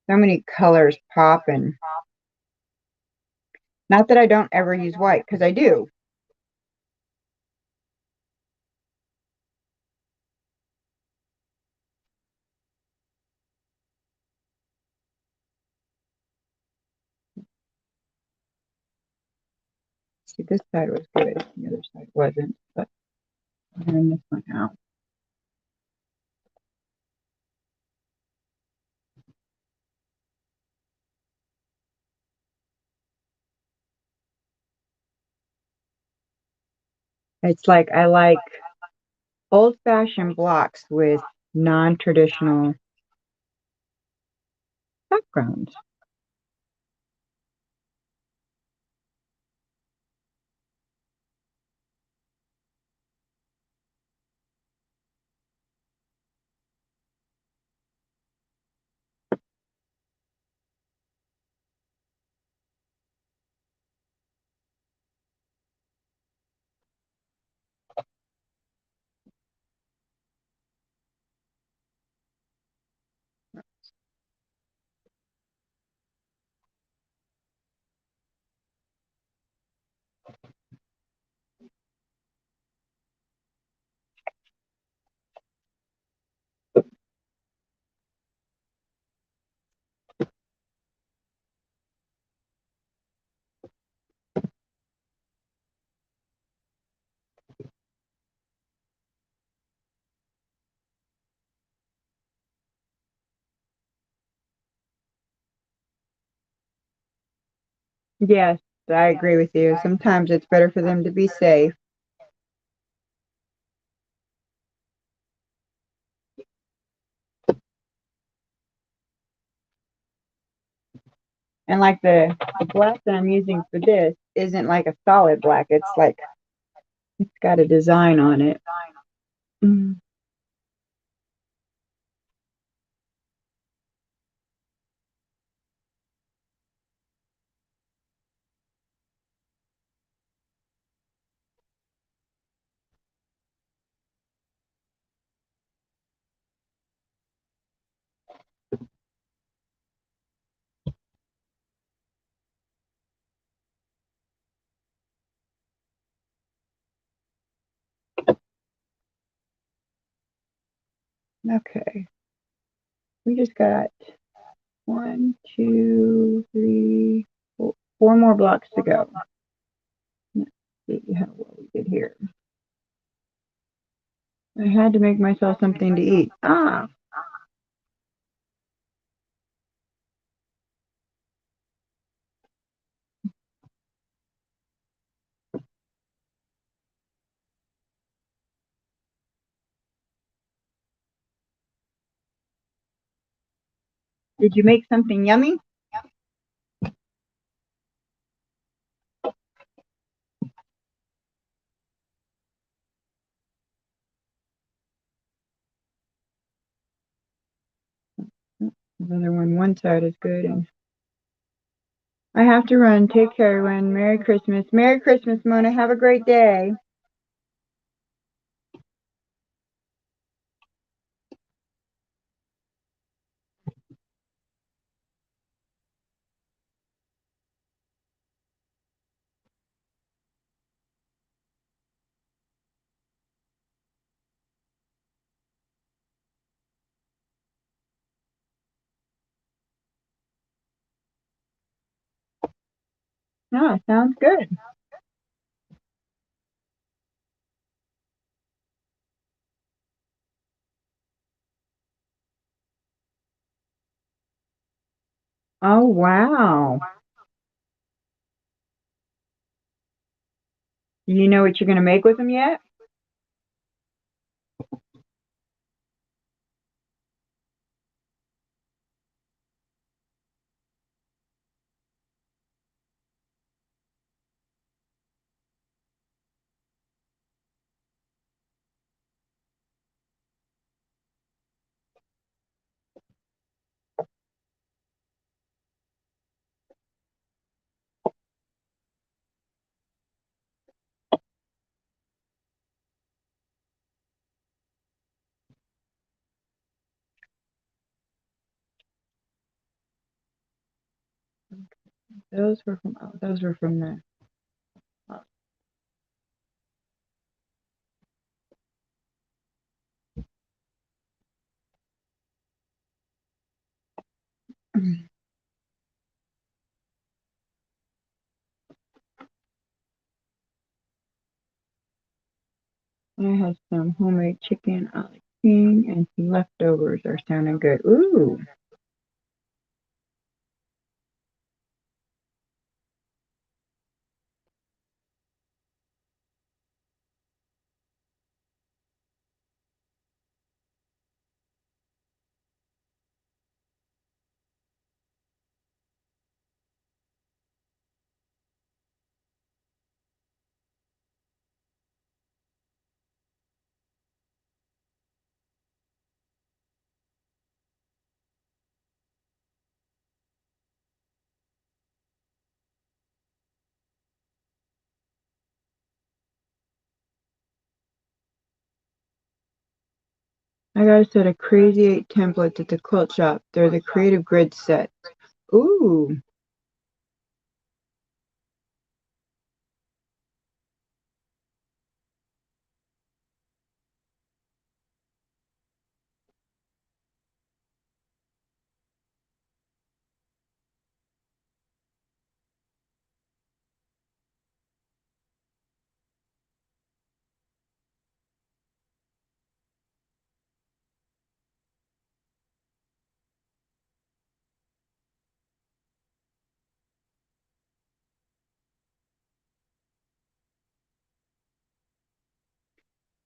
so many colors pop. And not that I don't ever use white, because I do. See, this side was good, the other side wasn't, but I'm iron this one out. It's like I like old-fashioned blocks with non-traditional backgrounds. Yes, I agree with you. Sometimes it's better for them to be safe. And like the black that I'm using for this isn't like a solid black. It's like it's got a design on it. Mm, okay. We just got one, two, three, four more blocks to go. Let's see how well we did here. I had to make myself something to eat. Ah, did you make something yummy? Another one side is good. And I have to run. Take care, everyone. Merry Christmas. Merry Christmas, Mona. Have a great day. Ah, sounds good. Oh, wow. You know what you're going to make with them yet? Those were from the. I had some homemade chicken a la king and some leftovers are sounding good. Ooh. I got a set of Crazy 8 templates at the quilt shop. They're the Creative Grid set. Ooh.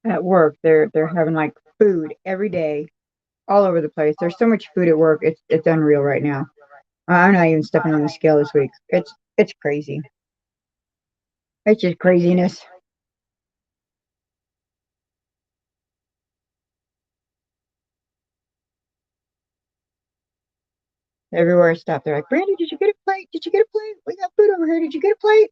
At work, they're having like food every day, all over the place. There's so much food at work. It's unreal right now. I'm not even stepping on the scale this week. It's crazy. It's just craziness. Everywhere I stop, they're like, Brandy, did you get a plate? Did you get a plate? We got food over here. Did you get a plate?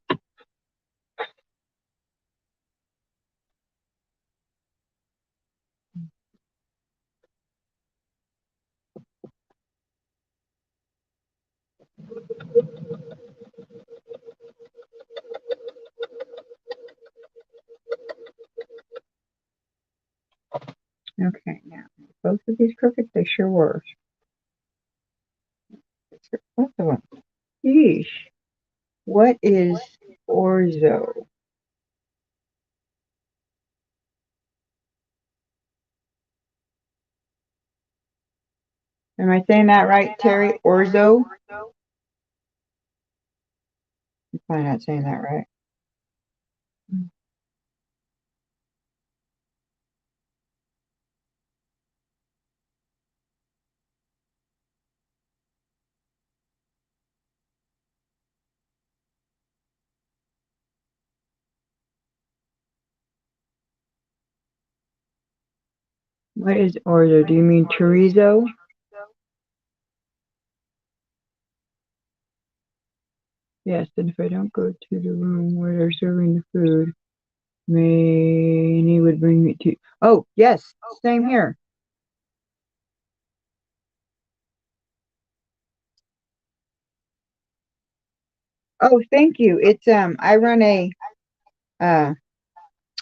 Okay, now both of these crooked, they sure were. Both of them. Yeesh. What is orzo? Am I saying that right, Terry? Orzo? I'm probably not saying that right. What is orzo? Do you mean chorizo? Yes, and if I don't go to the room where they're serving the food, many would bring me to. Oh, yes, same here. Oh, thank you. It's I run uh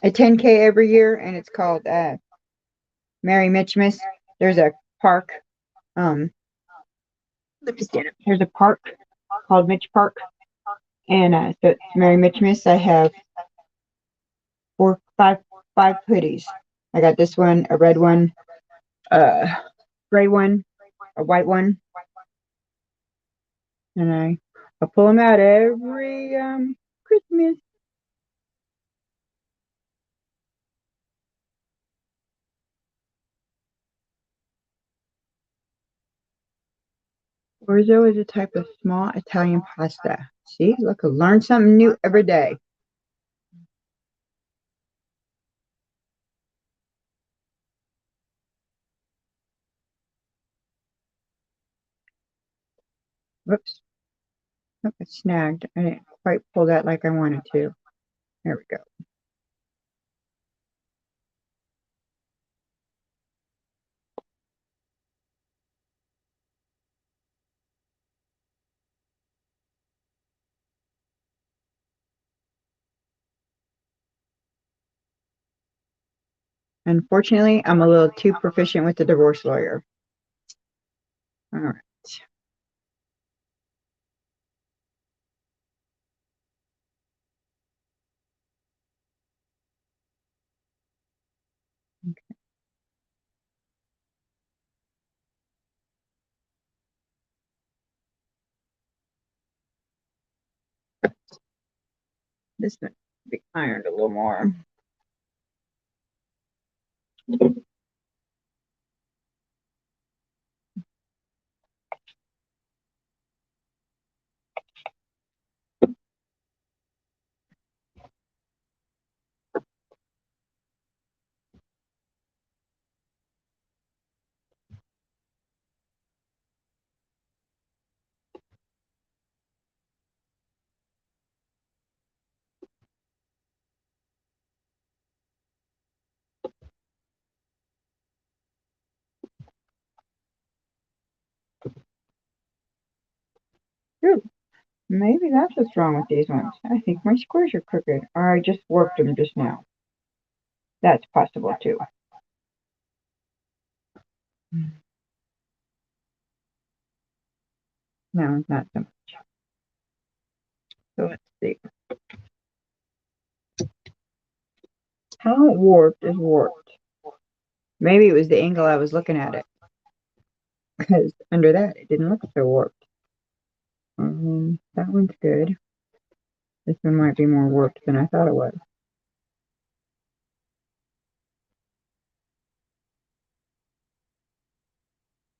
a 10K every year, and it's called Mary Mitchmas. There's a park. Um, let me stand up. There's a park called Mitch Park, and so it's Mary Mitchmas. I have four, five hoodies. I got this one, a red one, a gray one, a white one, and I pull them out every Christmas. Orzo is a type of small Italian pasta. See, look, I learn something new every day. Whoops, oh, it snagged. I didn't quite pull that like I wanted to. There we go. Unfortunately, I'm a little too proficient with the divorce lawyer. All right. This needs to be ironed a little more. Maybe that's what's wrong with these ones. I think my squares are crooked, or I just warped them just now. That's possible too. No, not so much. So let's see. How warped is warped? Maybe it was the angle I was looking at it. Because under that, it didn't look so warped. That one's good. This one might be more warped than I thought it was.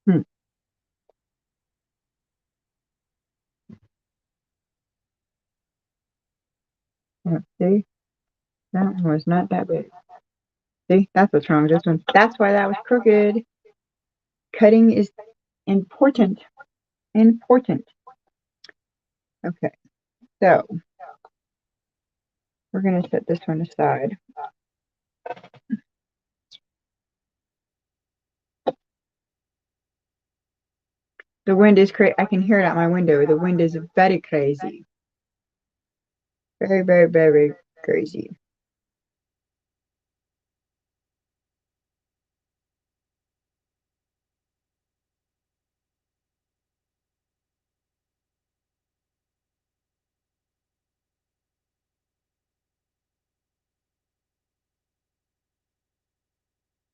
Hmm. Let's see. That one was not that big. See, that's what's wrong with this one. That's why that was crooked. Cutting is important. Important. Okay, so we're going to set this one aside. The wind is crazy. I can hear it out my window. The wind is very crazy. Very, very, very crazy.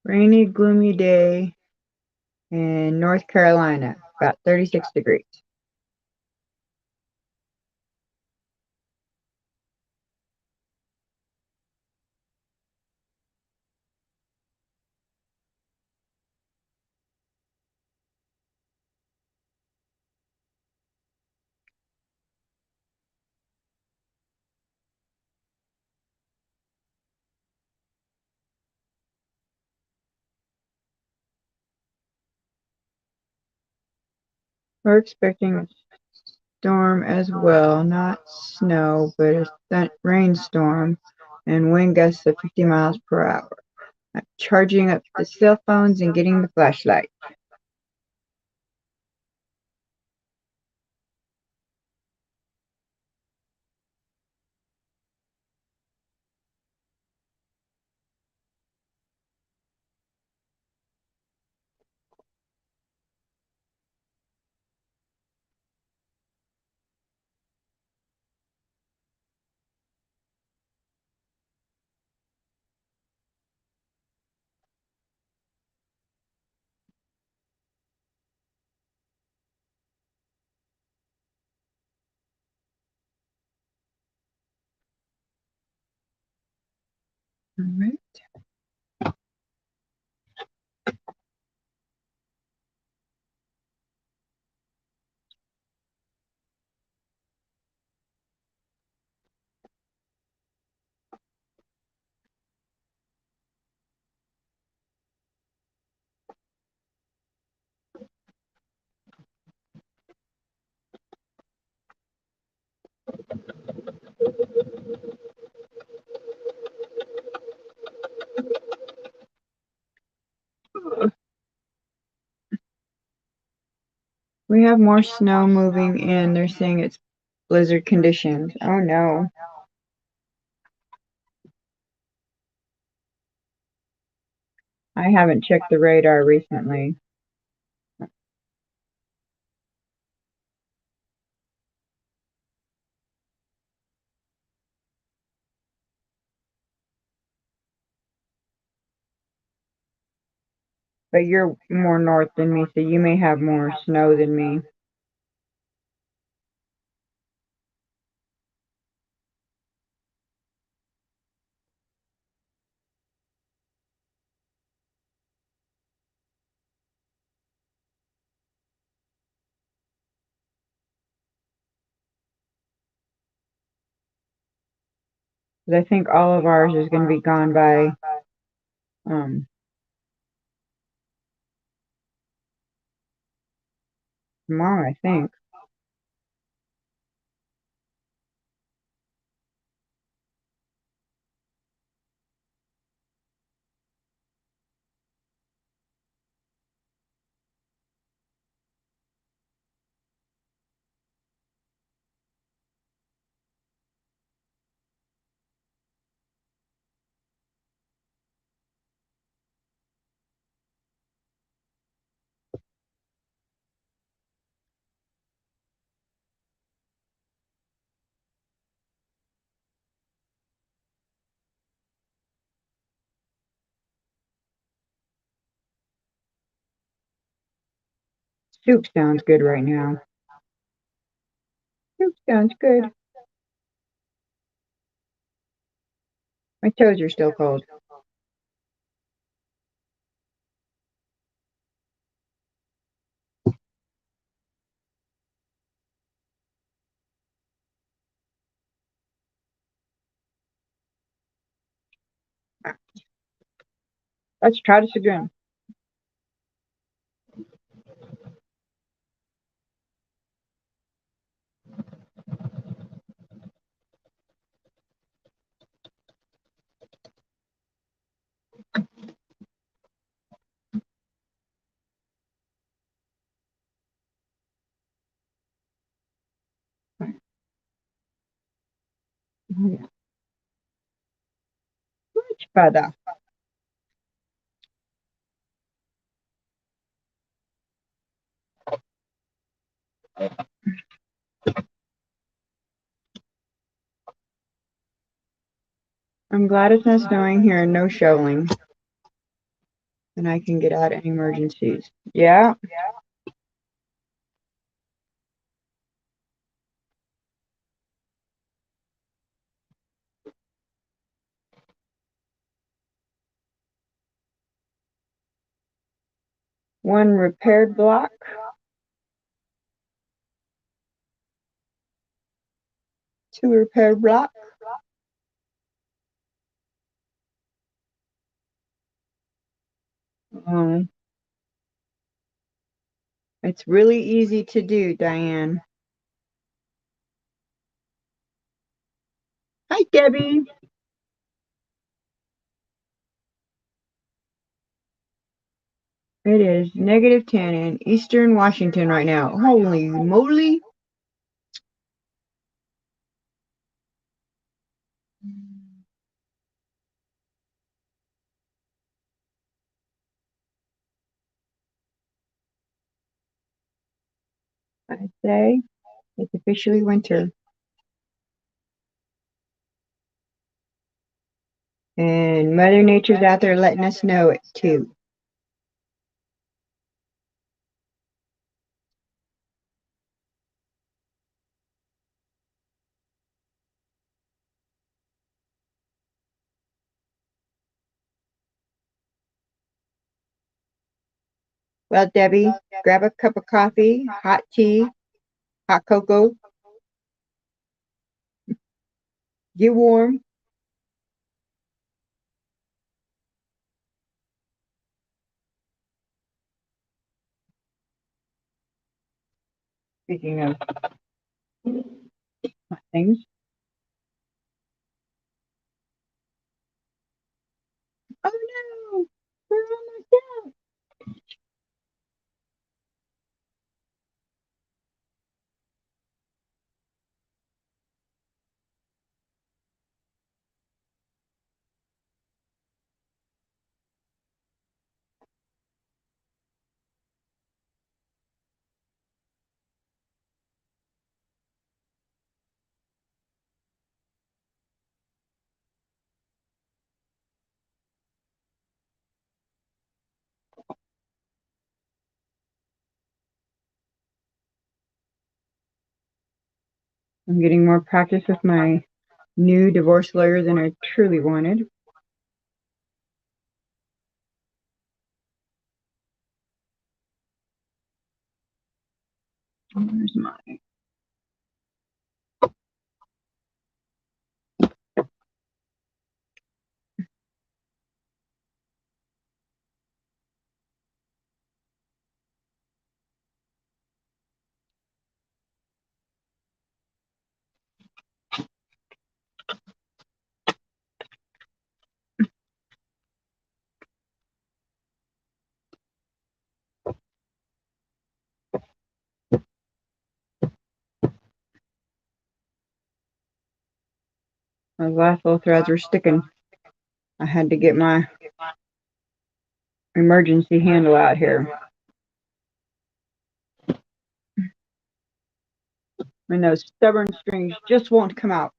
Rainy, gloomy day in North Carolina, about 36 degrees. We're expecting a storm as well, not snow, but a rainstorm and wind gusts of 50 miles per hour. I'm charging up the cell phones and getting the flashlight. All right. We have more snow moving in. They're saying it's blizzard conditions. Oh no. I haven't checked the radar recently. But you're more north than me, so you may have more snow than me. But I think all of ours is going to be gone by um, tomorrow, I think. Soup sounds good right now. Soup sounds good. My toes are still cold. Let's try this again. Oh, yeah. Much better. I'm glad it's not snowing here and no shoveling. And I can get out in emergencies. Yeah. One repaired block. Two repaired blocks. It's really easy to do, Diane. Hi, Debbie. It is -10 in Eastern Washington right now. Holy moly. I'd say it's officially winter. And Mother Nature's out there letting us know it too. Well, Debbie, grab a cup of coffee, hot tea, hot cocoa, get warm. Speaking of hot things. Oh no, we're almost out. I'm getting more practice with my new divorce lawyer than I truly wanted. Where's my last little threads were sticking. I had to get my emergency handle out here. And those stubborn strings just won't come out.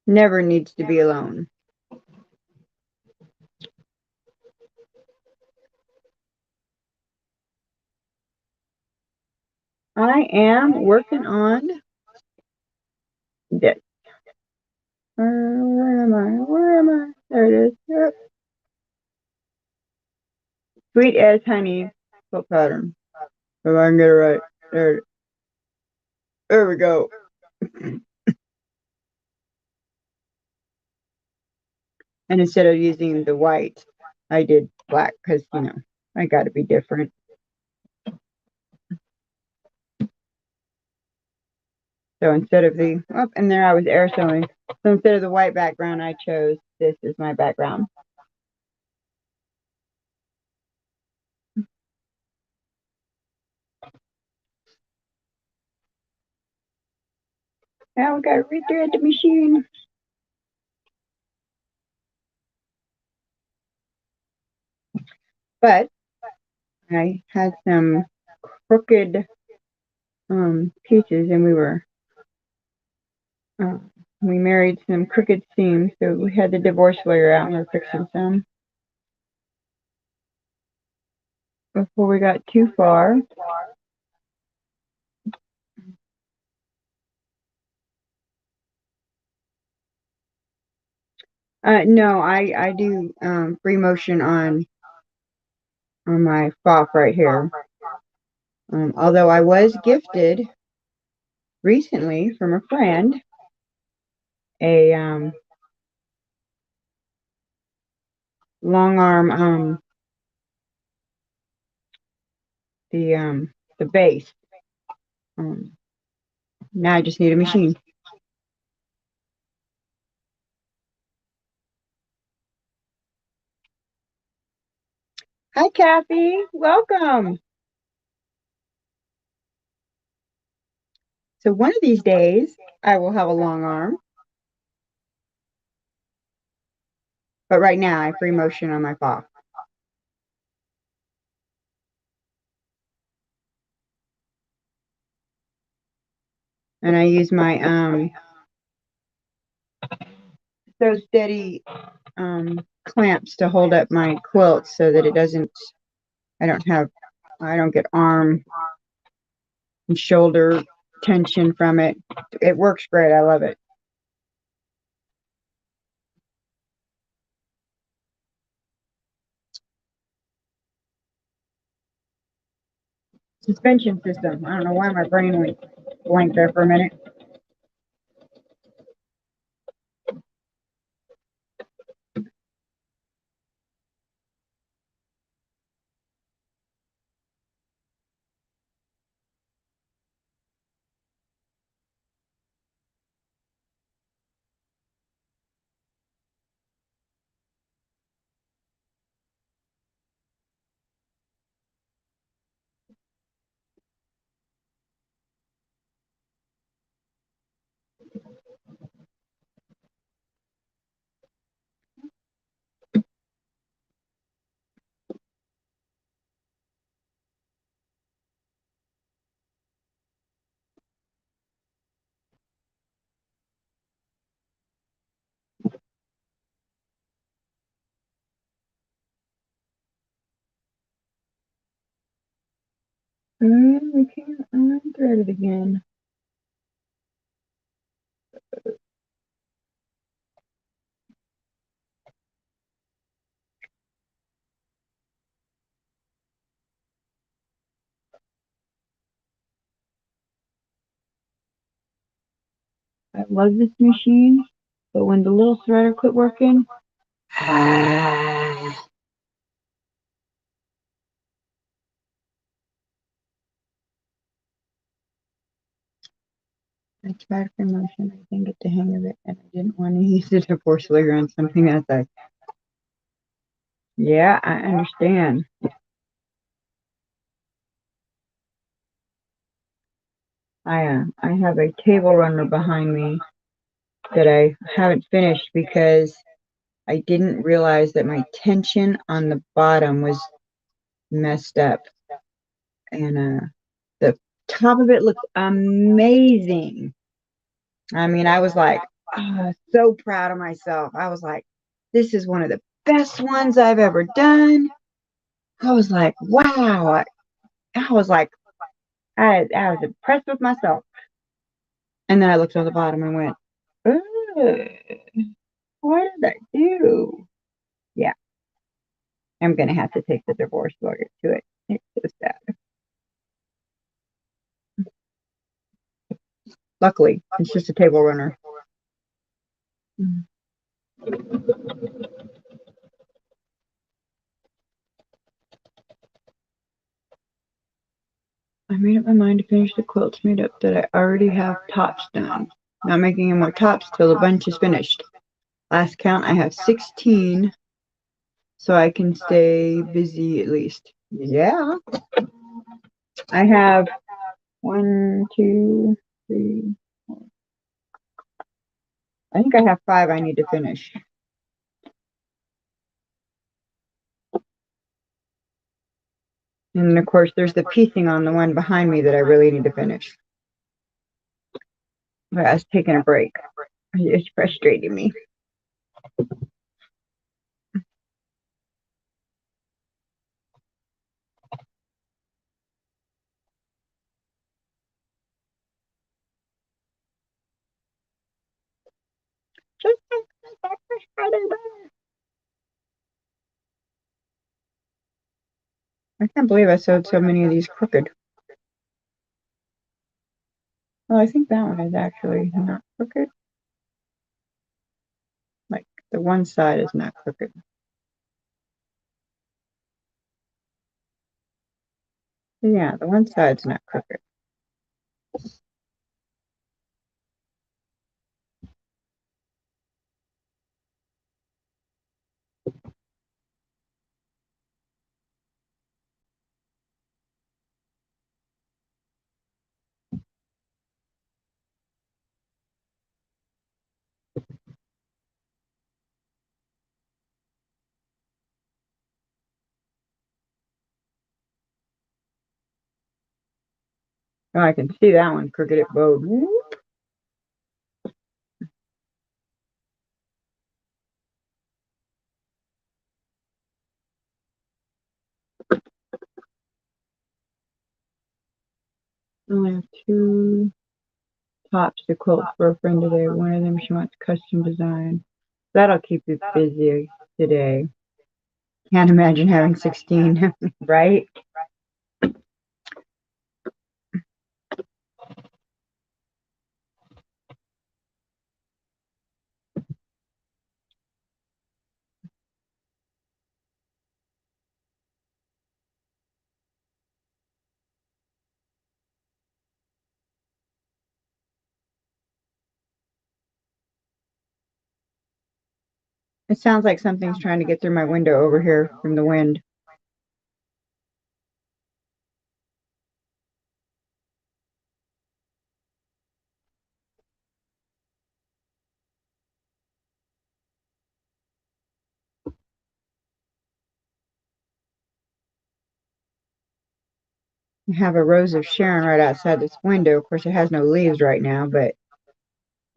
never needs to be alone. I am working on this. Where am I? Where am I? There it is. Yep. Sweet as honey quilt pattern. If I can get it right. There we go. And instead of using the white, I did black because, I got to be different. So instead of and there I was air sewing. So instead of the white background, I chose this as my background. Now we got to rethread the machine. But I had some crooked pieces, and we married some crooked seams, so we had the divorce lawyer out and we we're fixing some before we got too far. No, I do free motion on my FOF right here. Although I was gifted recently from a friend a long arm the base. Now I just need a machine. Hi, Kathy. Welcome. So one of these days, I will have a long arm. But right now, I free motion on my FOF. And I use my So Steady clamps to hold up my quilt so that I don't get arm and shoulder tension from it. It works great. I love it. Suspension system. I don't know why my brain went blank there for a minute. We can't unthread it again. I love this machine, but when the little threader quit working, I tried for motion. I didn't get the hang of it, and I didn't want to use the divorce lawyer on something that's yeah, I understand. I have a table runner behind me that I haven't finished because I didn't realize that my tension on the bottom was messed up, and the top of it looks amazing. I mean, I was like, so proud of myself. I was like, this is one of the best ones I've ever done. I was like, wow. I was like, I was impressed with myself. And then I looked on the bottom and went, "Ugh, what did I do?" Yeah, I'm going to have to take the divorce lawyer to it. It's so sad. Luckily, it's just a table runner. I made up my mind to finish the quilts made up that I already have tops done. Not making any more tops till the bunch is finished. Last count, I have 16, so I can stay busy at least. Yeah. I have 1, 2, 3. I think I have 5 I need to finish. And of course, there's the piecing on the one behind me that I really need to finish. But I was taking a break. It's frustrating me. I can't believe I sewed so many of these crooked. Well, I think that one is actually not crooked. Like the one side is not crooked. Yeah, the one side's not crooked. Oh, I can see that one crooked at both. I only have 2 tops to quilt for a friend today. One of them she wants custom design. That'll keep you busy today. Can't imagine having 16, right? It sounds like something's trying to get through my window over here from the wind. I have a rose of Sharon right outside this window. Of course, it has no leaves right now, but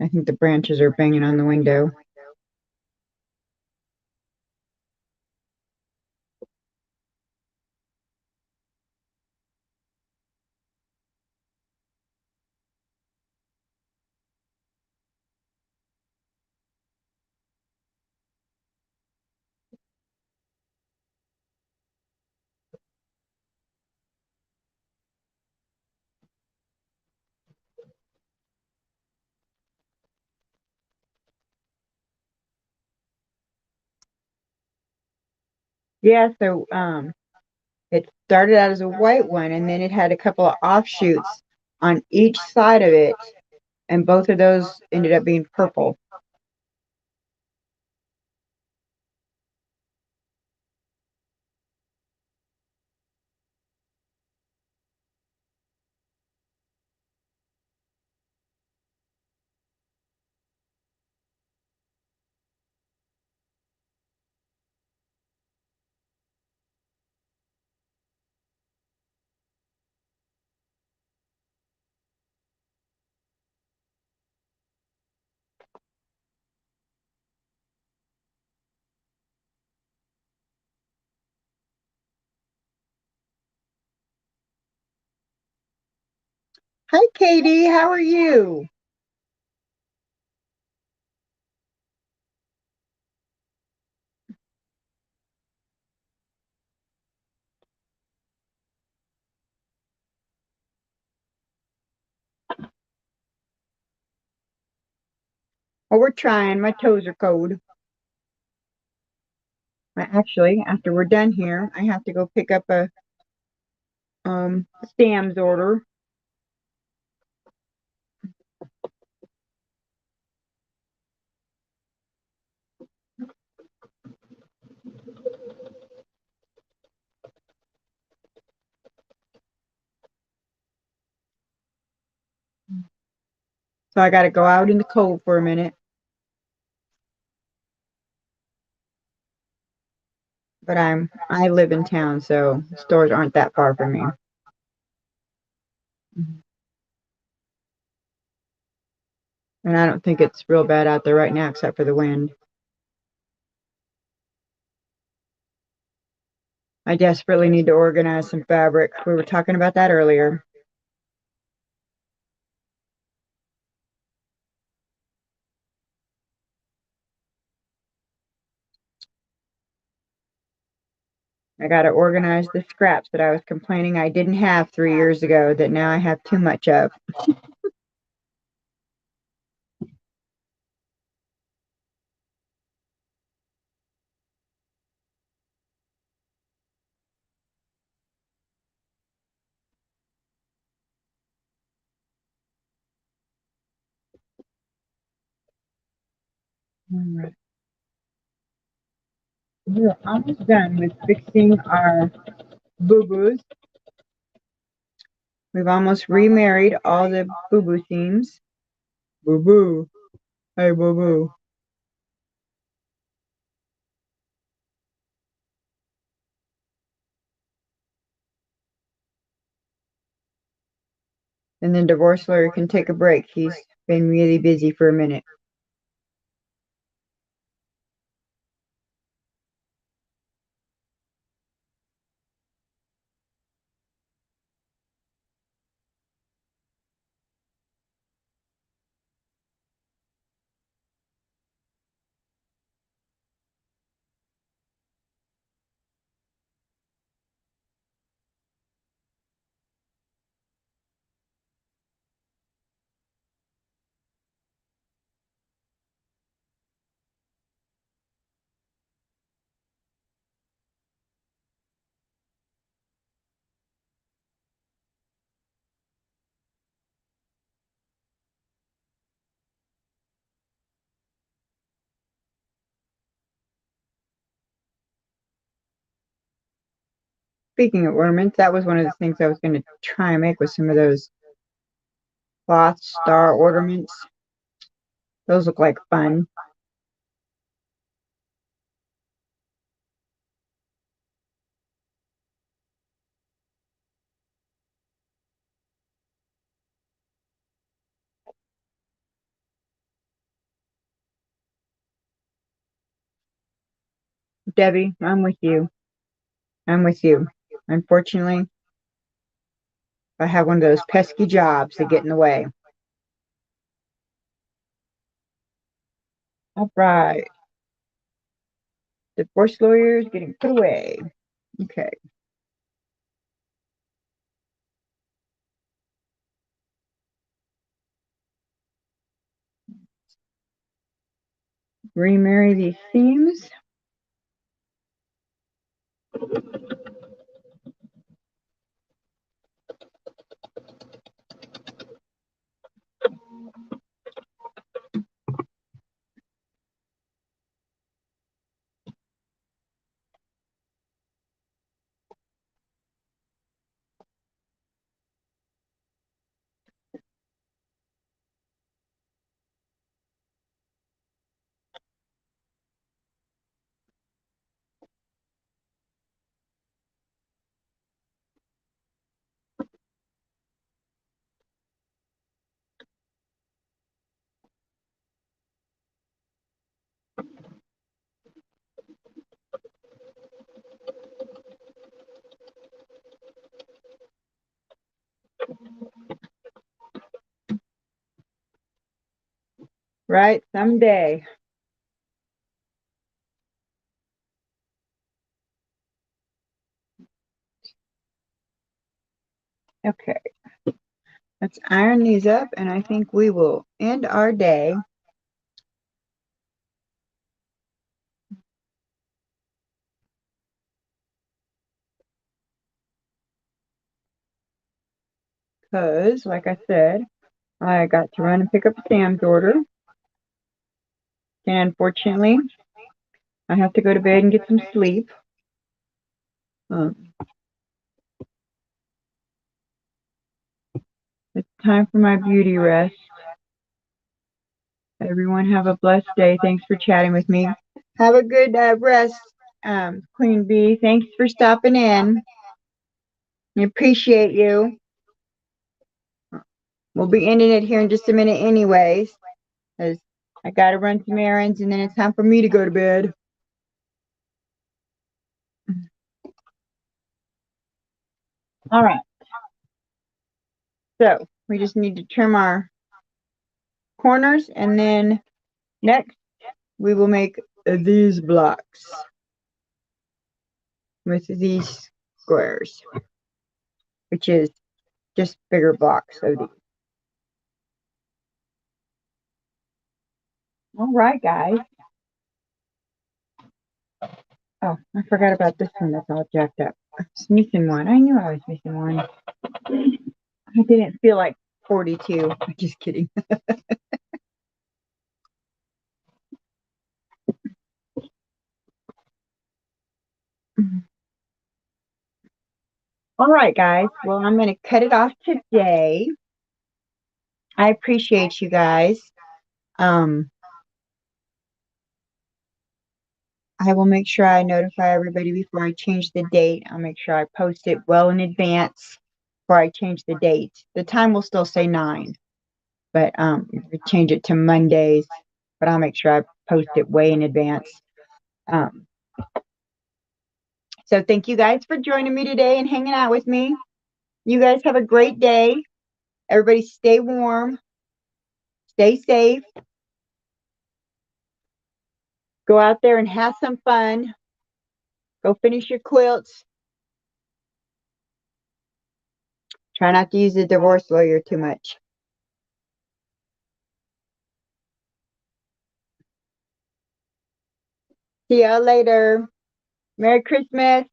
I think the branches are banging on the window. Yeah, so it started out as a white one, and then it had a couple of offshoots on each side of it, and both of those ended up being purple. Hi, Katie. How are you? Well, we're trying. My toes are cold. Actually, after we're done here, I have to go pick up a Sam's order. So I got to go out in the cold for a minute. But I live in town, so stores aren't that far from me. And I don't think it's real bad out there right now, except for the wind. I desperately need to organize some fabric. We were talking about that earlier. I got to organize the scraps that I was complaining I didn't have 3 years ago that now I have too much of. All right. We're almost done with fixing our boo-boos. We've almost remarried all the boo-boo seams. Boo-boo. Hey, boo-boo. And then divorce lawyer can take a break. He's been really busy for a minute. Speaking of ornaments, that was one of the things I was going to try and make with some of those cloth star ornaments. Those look like fun. Debbie, I'm with you. I'm with you. Unfortunately, I have one of those pesky jobs that get in the way. All right. Divorce lawyers getting put away. Okay. Remarry these themes. Right? Someday. Okay. Let's iron these up, and I think we will end our day. Because, like I said, I got to run and pick up Sam's order. And unfortunately, I have to go to bed and get some sleep. Um, it's time for my beauty rest. Everyone have a blessed day. Thanks for chatting with me. Have a good rest, Queen Bee. Thanks for stopping in. I appreciate you. We'll be ending it here in just a minute anyways, because I got to run some errands, and then it's time for me to go to bed. All right. So we just need to trim our corners, and then next we will make these blocks with these squares, which is just bigger blocks of these. All right, guys. Oh, I forgot about this one that's all jacked up. I was missing one. I knew I was missing one. I didn't feel like 42. I'm just kidding. All right, guys. Well, I'm going to cut it off today. I appreciate you guys. I will make sure I notify everybody before I change the date. I'll make sure I post it well in advance before I change the date. The time will still say 9, but we change it to Mondays. But I'll make sure I post it way in advance. Um, so thank you guys for joining me today and hanging out with me. You guys have a great day. Everybody stay warm, stay safe. Go out there and have some fun. Go finish your quilts. Try not to use the divorce lawyer too much. See y'all later. Merry Christmas.